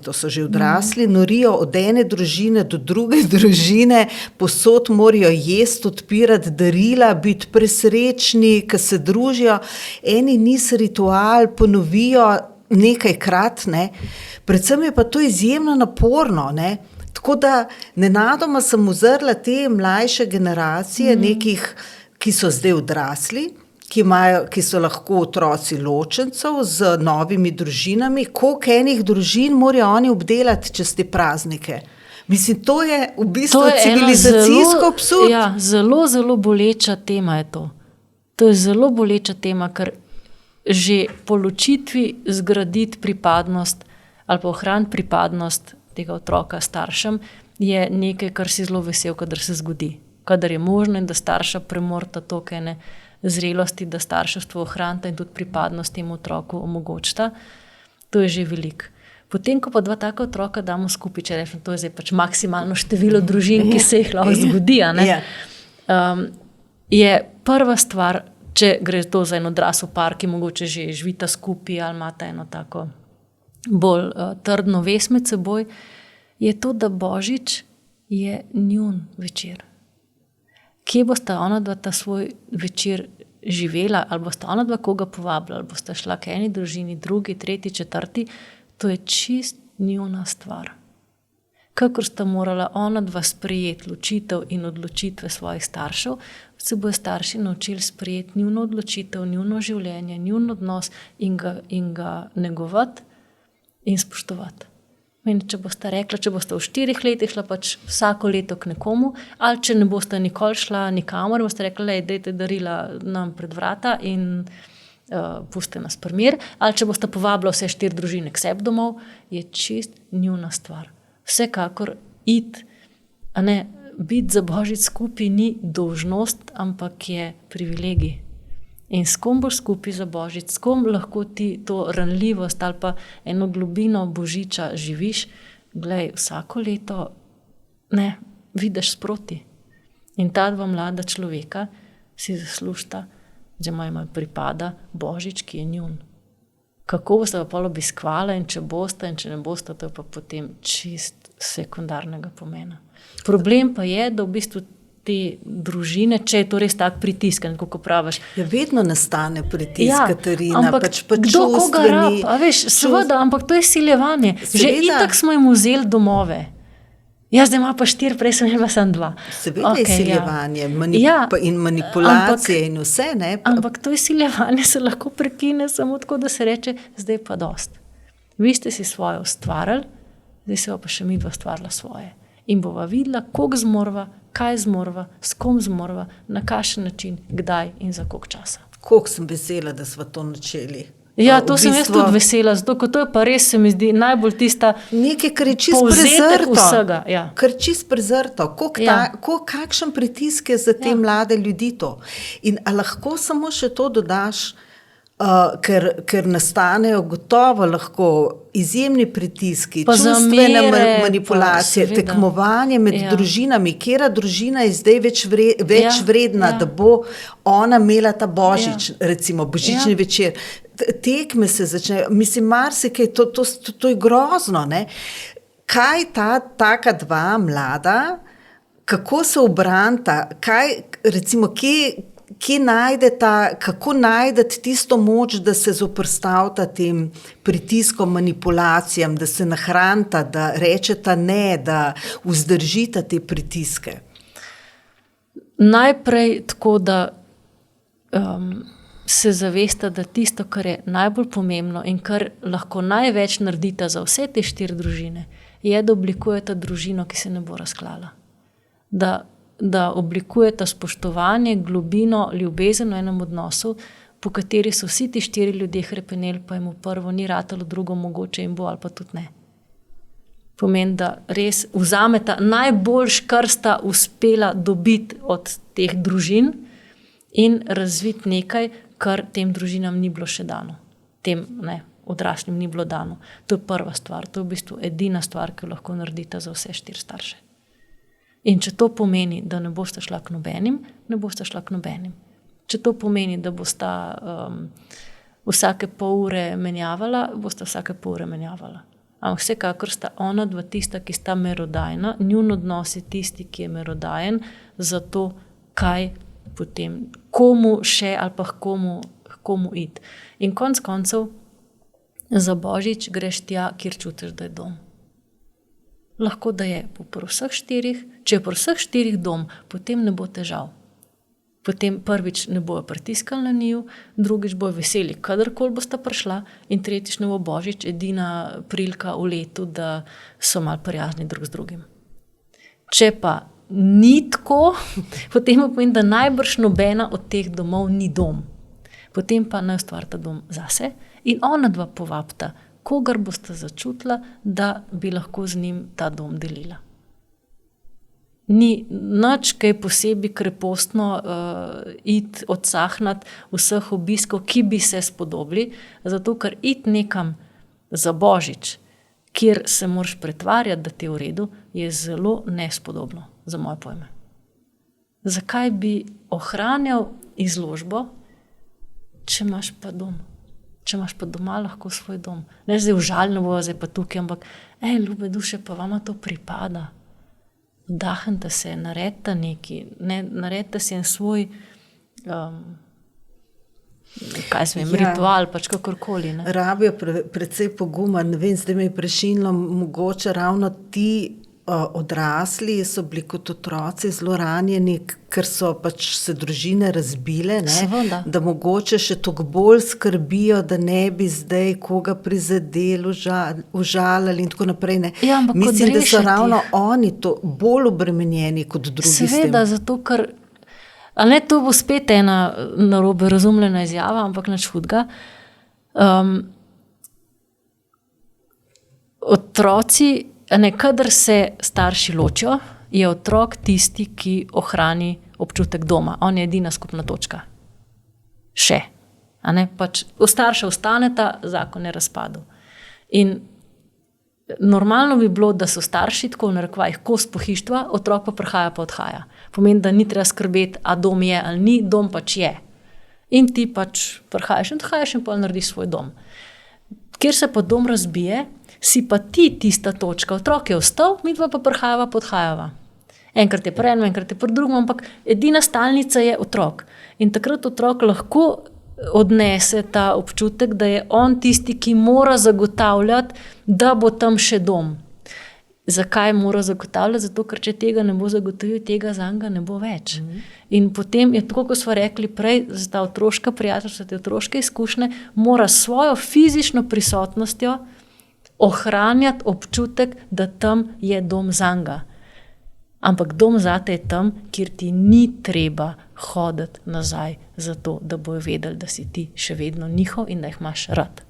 to so že odrasli, norijo od ene družine do druge družine, povsod morajo jesti, odpirati darila, biti presrečni, ko se družijo. Eni niz ritual ponovijo nekajkrat, ne. Predvsem je pa to izjemno naporno, ne. Tako da nenadoma sem uzrla te mlajše generacije, nekih, ki so zdaj odrasli, ki so lahko otroci ločencev z novimi družinami, koliko enih družin morajo oni obdelati čez te praznike. Mislim, to je v bistvu civilizacijsko absurd. Ja, zelo, zelo boleča tema je to. To je zelo boleča tema, ker že po ločitvi zgraditi pripadnost ali pa ohraniti pripadnost tega otroka staršem je nekaj, kar si zelo vesel, kadar se zgodi. Kadar je možno in da starša premorta toliko ene zrelosti, da starševstvo ohranita in tudi pripadnost temu otroku omogočita, to je že veliko. Potem, ko pa dva taka otroka damo skupaj, če rečem, to je zdaj pač maksimalno število družin, ki se jih lahko zgodi, je prva stvar, če gre to za en odrasel par, ki mogoče že živita skupaj ali imata eno tako bolj trdno vez med seboj, je to, da Božič je njun večer. Kje bosta ona dva ta svoj večer živela, ali bosta ona dva koga povabila, ali bosta šla k eni družini, drugi, tretji, četrti, to je čist njuna stvar. Kakor sta morala ona dva sprejeti ločitev in odločitve svojih staršev, se bojo starši naučili sprejeti njuno odločitev, njuno življenje, njun odnos in ga negovati in spoštovati. In če boste rekla, če boste v 4 letih šla pač vsako leto k nekomu, ali če ne boste nikoli šla nikamor, boste rekla, dajte darila nam pred vrata in pustite nas pri miru, ali če boste povabila vse 4 družine k sebi domov, je čist njuna stvar. Vsekakor biti za Božič skupaj ni dolžnost, ampak je privilegij. In s kom boš skupaj za Božič, s kom lahko ti to ranljivost ali pa eno globino Božiča živiš, glej, vsako leto vidiš sproti. In ta dva mlada človeka si zaslužita, že mojima pripada Božič, ki je njun. Kako boste pa pol obiskvala in če boste in če ne boste, to je pa potem čist sekundarnega pomena. Problem pa je, da v bistvu te družine, če je to res tak pritisk, kako praviš. Ja, vedno nastane pritisk, Katarina. Ampak kdo koga rab, seveda, ampak to je siljevanje. Že itak smo jim vzeli domove. Jaz zdaj ima pa 4, prej sem imela samo 2. Seveda je siljevanje in manipulacije in vse, ne? Ampak to je siljevanje, se lahko prekine samo tako, da se reče, zdaj pa dost. Vi ste si svoje ustvarili, zdaj se pa še midva ustvarila svoje. In bova videla, koliko zmorva, kaj zmorva, s kom zmorva, na kakšen način, kdaj in za koliko časa. Koliko sem vesela, da smo to načeli. Ja, to sem jaz tudi vesela, zato ko to je pa res, se mi zdi najbolj tista nekaj, kar je čist prezrto. Vsega, kar čist prezrto. Kakšen pritisk je za te mlade ljudi to. In lahko samo še to dodaš, ker nastanejo gotovo lahko izjemni pritiski, čustvene manipulacije, tekmovanje med družinami, katera družina je zdaj več vredna, da bo ona imela ta Božič, recimo božični večer. Tekme se začnejo, mislim, marsikaj, to je grozno, ne? Kaj taka dva mlada, kako se obranita, recimo, kje najdeta, kako najdete tisto moč, da se zoprstavita tem pritiskom, manipulacijam, da se nahranita, da rečeta ne, da vzdržita te pritiske? Najprej tako, da se zavesta, da tisto, kar je najbolj pomembno in kar lahko največ naredita za vse te 4 družine, je, da oblikujeta družino, ki se ne bo razklala. Da oblikujeta spoštovanje, globino, ljubezen v enem odnosu, po kateri so vsi ti 4 ljudje hrepeneli, pa jim prvo ni ratalo, drugo mogoče jim bo ali pa tudi ne. Pomeni, da res vzameta najboljš, kar sta uspela dobiti od teh družin in razviti nekaj, kar tem družinam ni bilo še dano. Tem odraslim ni bilo dano. To je prva stvar, to je v bistvu edina stvar, ki jo lahko naredita za vse 4 starše. In če to pomeni, da ne boste šla k nobenim, ne boste šla k nobenim. Če to pomeni, da boste vsake pol ure menjavala, boste vsake pol ure menjavala. Ampak vsekakor sta ona dva tista, ki sta merodajna, njun odnos je tisti, ki je merodajen, za to, kaj potem, komu še ali pa komu iti. In konec koncev, za Božič greš tja, kjer čutiš, da je dom. Lahko da je pri vseh 4, če je pri vseh 4 dom, potem ne bo težav. Potem prvič ne bojo pritiskali na njiju, drugič bojo veseli, kadarkoli bosta prišla in tretjič ne bo Božič edina prilika v letu, da so malo prijazni drug z drugim. Če pa ni tako, potem pomeni, da najbrž nobena od teh domov ni dom. Potem pa naj ustvarita dom zase in ona dva povabita, kogar boste začutila, da bi lahko z njim ta dom delila. Ni nič kaj posebej krepostno iti odsahnati vseh obiskov, ki bi se spodobili, zato ker iti nekam za Božič, kjer se moraš pretvarjati, da ti je v redu, je zelo nespodobno za moje pojme. Zakaj bi ohranjal izložbo, če imaš pa dom? Če imaš pa doma lahko svoj dom. Ne zdaj užaljno bo, zdaj pa tukaj, ampak ljube duše, pa vama to pripada. Vdahnite se, naredite nekaj, naredite si en svoj ritual, pač kakorkoli. Ne? Rabijo precej poguma, ne vem, zdaj me je prešinilo, mogoče ravno ti odrasli so bili kot otroci zelo ranjeni, ker so pač se družine razbile, ne? Da mogoče še toliko bolj skrbijo, da ne bi zdaj koga prizadeli, užalili in tako naprej. Ne? Ja, mislim, da so ravno oni to bolj obremenjeni kot drugi. Seveda, zato ker, ali ne, to bo spet ena narobe razumljena izjava, ampak nič hudega. Otroci, kadar se starši ločijo, je otrok tisti, ki ohrani občutek doma. On je edina skupna točka. Še. Pač starša ostaneta, zakon je razpadel. In normalno bi bilo, da so starši tako v narekovajih kost pohištva, otrok pa prihaja pa odhaja. Pomeni, da ni treba skrbeti, a dom je ali ni, dom pač je. In ti pač prihajaš in odhajaš in pol narediš svoj dom. Kjer se pa dom razbije, si pa ti tista točka. Otrok je ostal, mi dva pa prihajava, podhajava. Enkrat je pri enem, enkrat je pri drugem, ampak edina stalnica je otrok. In takrat otrok lahko odnese ta občutek, da je on tisti, ki mora zagotavljati, da bo tam še dom. Zakaj mora zagotavljati? Zato, ker če tega ne bo zagotovil, tega zanj ne bo več. In potem je tako, kot smo rekli prej, za ta otroška prijateljstva, te otroške izkušnje, mora svojo fizično prisotnostjo ohranjati občutek, da tam je dom zanga. Ampak dom zate je tam, kjer ti ni treba hoditi nazaj, zato da bojo vedeli, da si ti še vedno njihov in da jih imaš rad.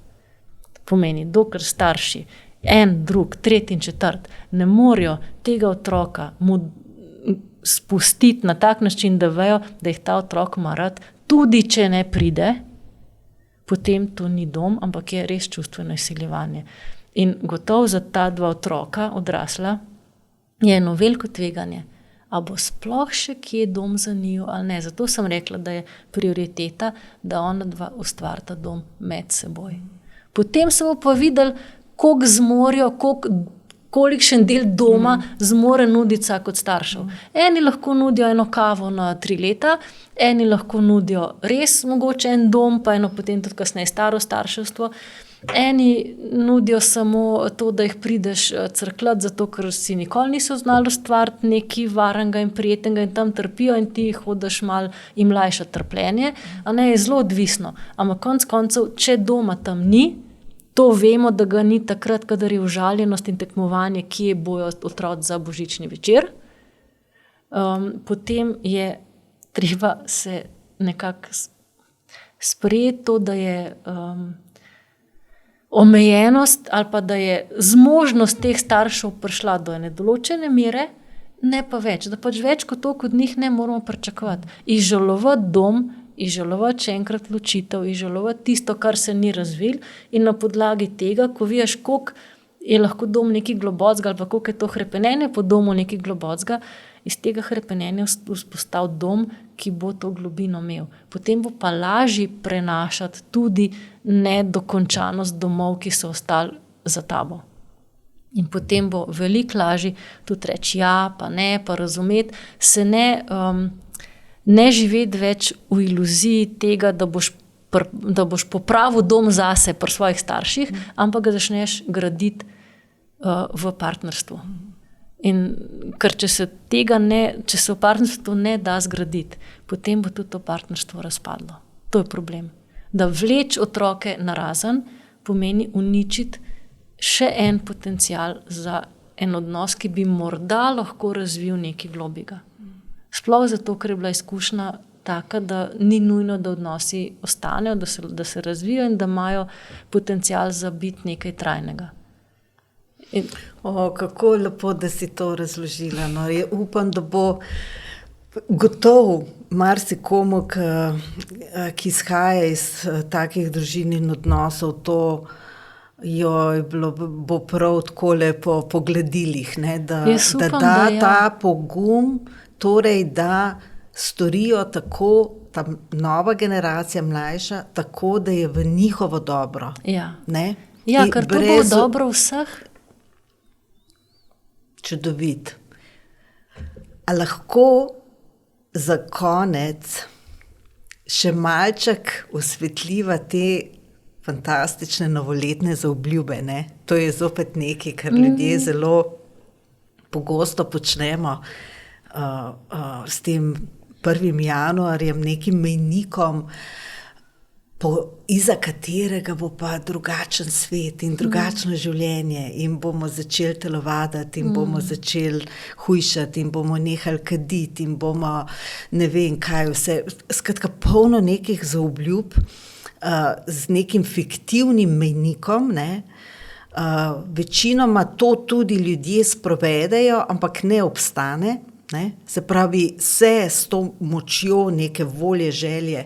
Pomeni, dokler starši, en, drug, tretji in četrt, ne morejo tega otroka mu spustiti na tak način, da vejo, da jih ta otrok ima rad, tudi če ne pride, potem to ni dom, ampak je res čustveno izsiljevanje. In gotovo za ta dva otroka, odrasla, je eno veliko tveganje. A bo sploh še kje dom za njiju ali ne? Zato sem rekla, da je prioriteta, da ona dva ustvarita dom med seboj. Potem se bo pa videli, koliko zmorijo, kolikšen del doma zmore nuditi vsak od staršev. Eni lahko nudijo eno kavo na 3 leta, eni lahko nudijo res mogoče en dom, pa eno potem tudi kasneje staro starševstvo. Eni nudijo samo to, da jih prideš crkljati, zato ker si nikoli niso znali ustvariti nekaj varnega in prijetnega in tam trpijo in ti hodiš malo jim lajšati trpljenje. A ne, je zelo odvisno. Ampak konec koncev, če doma tam ni, to vemo, da ga ni takrat, kadar je užaljenost in tekmovanje, kje bojo otroci za božični večer. Potem je treba se nekako sprejeti to, da je omejenost ali pa da je zmožnost teh staršev prišla do ene določene mere, ne pa več. Da pač več kot to, kot njih ne moramo pričakovati. Izžalovati dom, izžalovati še enkrat ločitev, izžalovati tisto, kar se ni razvil in na podlagi tega, ko vidiš, koliko je lahko dom nekaj globocga ali pa koliko je to hrepenenje po domu nekaj globocga, iz tega hrepenenja vzpostaviti dom, ki bo to globino imel. Potem bo pa lažje prenašati tudi nedokončanost domov, ki so ostali za tabo. In potem bo veliko lažje tudi reči ja, pa ne, pa razumeti, se ne živeti več v iluziji tega, da boš popravil dom zase pri svojih starših, ampak ga začneš graditi v partnerstvu. In ker če se v partnerstvu ne da zgraditi, potem bo tudi to partnerstvo razpadlo. To je problem. Da vleč otroke narazen pomeni uničiti še en potencial za en odnos, ki bi morda lahko razvil nekaj globjega. Sploh zato, ker je bila izkušnja taka, da ni nujno, da odnosi ostanejo, da se razvijajo in da imajo potencial za biti nekaj trajnega. Kako lepo, da si to razložila. No, upam, da bo gotovo marsikomu, ki izhaja iz takih družin in odnosov, to bo prav tako lepo po gledilih, ne? Da ta pogum, torej da storijo tako, ta nova generacija mlajša, tako, da je v njihovo dobro. Ja, ne? Ker to bo dobro vseh. Čudovit. A lahko za konec še malček osvetliva te fantastične novoletne zaobljube, ne? To je zopet nekaj, kar ljudje zelo pogosto počnemo s tem 1. januarjem, nekim mejnikom, iza katerega bo pa drugačen svet in drugačno življenje in bomo začeli telovaditi in bomo začeli hujšati in bomo nehali kaditi in bomo ne vem kaj vse. Skratka, polno nekih zaobljub z nekim fiktivnim mejnikom, ne. Večinoma to tudi ljudje sprovedejo, ampak ne obstane. Ne? Se pravi, se s to močjo neke volje, želje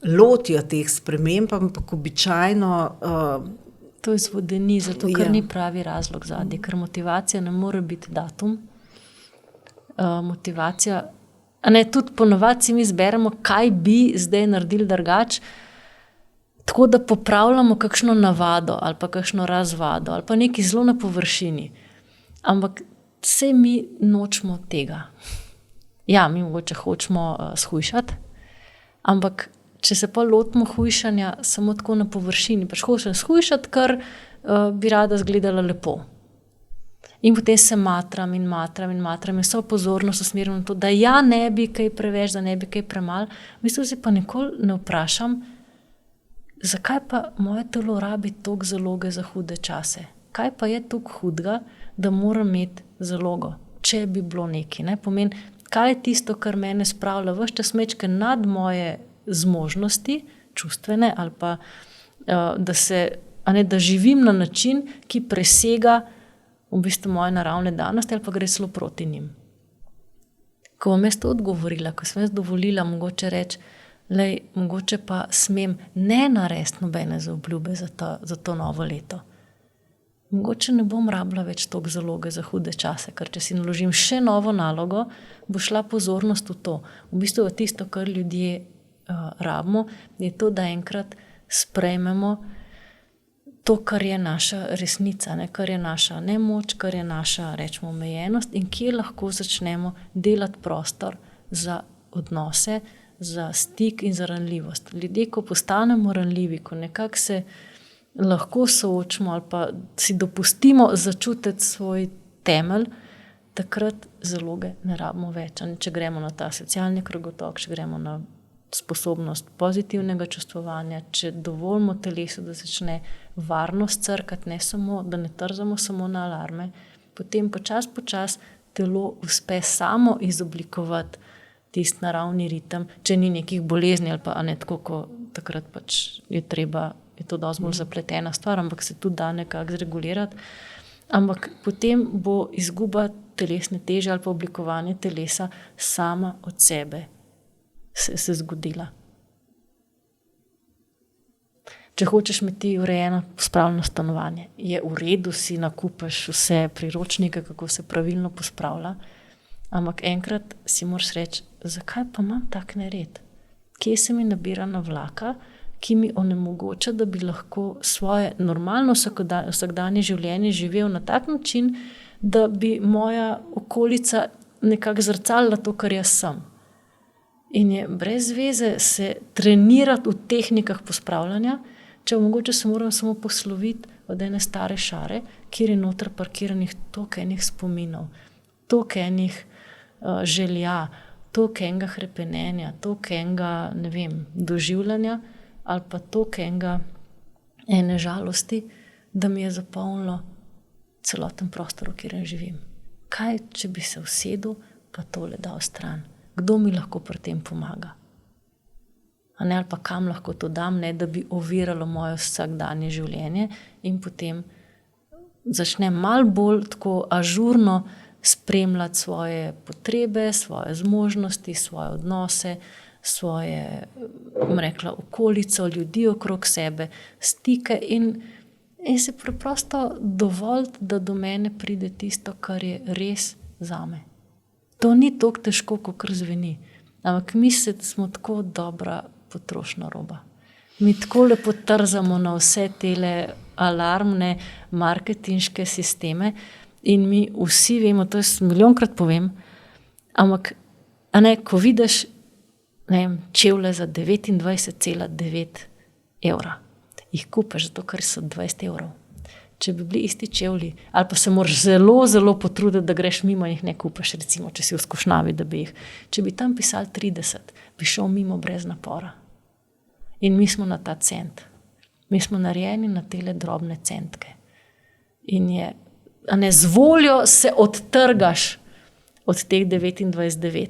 lotijo teh sprememb, ampak običajno to izvodeni, zato ker ni pravi razlog zadnji, ker motivacija ne more biti datum. Motivacija, tudi ponovadi si mi izberemo, kaj bi zdaj naredili drugače, tako da popravljamo kakšno navado ali pa kakšno razvado ali pa nekaj zelo na površini. Ampak vse mi nočemo tega. Ja, mi mogoče hočemo shujšati, ampak če se pa lotimo hujšanja samo tako na površini, pač hočem shujšati, ker bi rada izgledala lepo. In potem se matram in vso pozornost usmerim na to, da ja ne bi kaj preveč, da ne bi kaj premalo. V bistvu si pa nikoli ne vprašam, zakaj pa moje telo rabi toliko zaloge za hude čase? Kaj pa je toliko hudega, da moram imeti zalogo, če bi bilo nekaj? Ne? Pomeni, kaj je tisto, kar mene spravlja ves čas mečke nad moje zmožnosti, čustvene, ali pa da živim na način, ki presega v bistvu moje naravne danosti ali pa gre celo proti njim. Ko bom jaz to odgovorila, ko sem jaz dovolila mogoče reči, mogoče pa smem ne narediti nobene zaobljube za to novo leto. Mogoče ne bom rabila več toliko zaloge za hude čase, ker če si naložim še novo nalogo, bo šla pozornost v to. V bistvu tisto, kar ljudje rabimo, je to, da enkrat sprejmemo to, kar je naša resnica, ne? Kar je naša nemoč, kar je naša, rečemo, omejenost in kje lahko začnemo delati prostor za odnose, za stik in za ranljivost. Ljudje, ko postanemo ranljivi, ko nekako se lahko soočimo ali pa si dopustimo začutiti svoj temelj, takrat zaloge ne rabimo več. Če gremo na ta socialni krogotok, če gremo na sposobnost pozitivnega čustvovanja, če dovolimo telesu, da začne varnost crkati, ne samo, da ne trzamo samo na alarme, potem počas telo uspe samo izoblikovati tisti naravni ritem, če ni nekih bolezni ali pa ne tako, ko takrat pač je to dosti bolj zapletena stvar, ampak se tudi da nekako zregulirati. Ampak potem bo izguba telesne teže ali pa oblikovanje telesa sama od sebe se zgodila. Če hočeš imeti urejeno, pospravljeno stanovanje, je v redu, si nakupiš vse priročnike, kako se pravilno pospravlja, ampak enkrat si moraš reči, zakaj pa imam tak nered? Kje se mi nabira na vlaka, ki mi onemogoča, da bi lahko svoje normalno vsakdanje življenje živel na tak način, da bi moja okolica nekako zrcalila to, kar jaz sem. In je brez veze se trenirati v tehnikah pospravljanja, če mogoče se moram samo posloviti od ene stare šare, kjer je noter parkiranih toliko enih spominov, toliko enih želja, toliko enega hrepenenja, toliko enega, ne vem, doživljanja, ali pa toliko ene žalosti, da mi je zapolnilo celoten prostor, v katerem živim. Kaj, če bi se usedel, pa tole dal stran? Kdo mi lahko pri tem pomaga? A ne, ali pa kam lahko to dam, ne, da bi oviralo moje vsakdanje življenje in potem začnem malo bolj tako ažurno spremljati svoje potrebe, svoje zmožnosti, svoje odnose, svoje, rekla, okolico, ljudi okrog sebe, stike in se preprosto dovoliti, da do mene pride tisto, kar je res zame. To ni toliko težko, kot zveni. Ampak mi smo tako dobra potrošna roba. Mi tako lepo trzamo na vse tele alarmne marketinške sisteme in mi vsi vemo, to jaz milijonkrat povem, ampak ko vidiš čevlje za 29,9 evra, jih kupiš zato, ker so 20 evrov. Če bi bili isti čevlji, ali pa se moraš zelo, zelo potruditi, da greš mimo in jih ne kupiš, recimo, če si v skušnjavi, da bi jih. Če bi tam pisali 30, bi šel mimo brez napora. In mi smo na ta cent. Mi smo narejeni na tele drobne centke. In z voljo se odtrgaš od teh 29,9.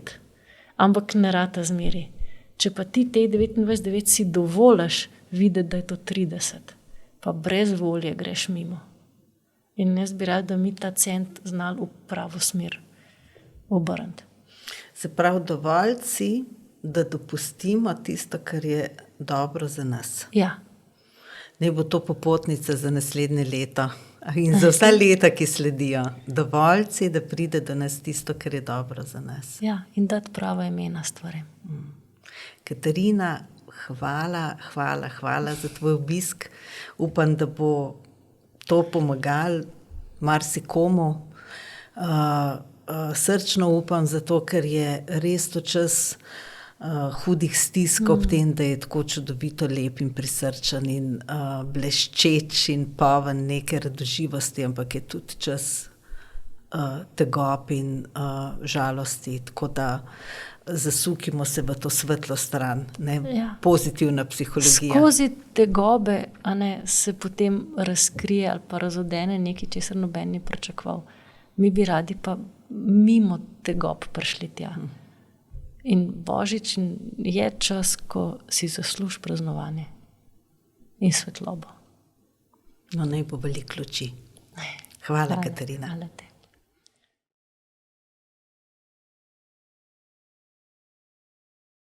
Ampak ne rata zmeri. Če pa ti teh 29,9 si dovoliš videti, da je to 30, pa brez volje greš mimo. In jaz bi rad, da mi ta cent znali v pravo smer obrniti. Se pravi, dovolj si, da dopustimo tisto, kar je dobro za nas. Ja. Ne bo to popotnica za naslednje leto in za vsa leta, ki sledijo. Dovolj si, da pride do nas tisto, kar je dobro za nas. Ja, in dati prava imena stvarem. Katarina, hvala za tvoj obisk. Upam, da bo to pomagalo marsikomu. Srčno upam, zato ker je res to čas hudih stisk ob tem, da je tako čudovito lep in prisrčen in bleščeč in poln neke radoživosti, ampak je tudi čas tegob in žalosti, tako da zasukimo se v to svetlo stran, pozitivna psihologija. Skozi tegobe se potem razkrije ali pa razodene nekaj, česar noben ni pričakoval. Mi bi radi pa mimo tegob prišli tja. In Božič je čas, ko si zasluži praznovanje in svetlobo. No, naj bo veliko luči. Hvala, Katarina. Hvala te.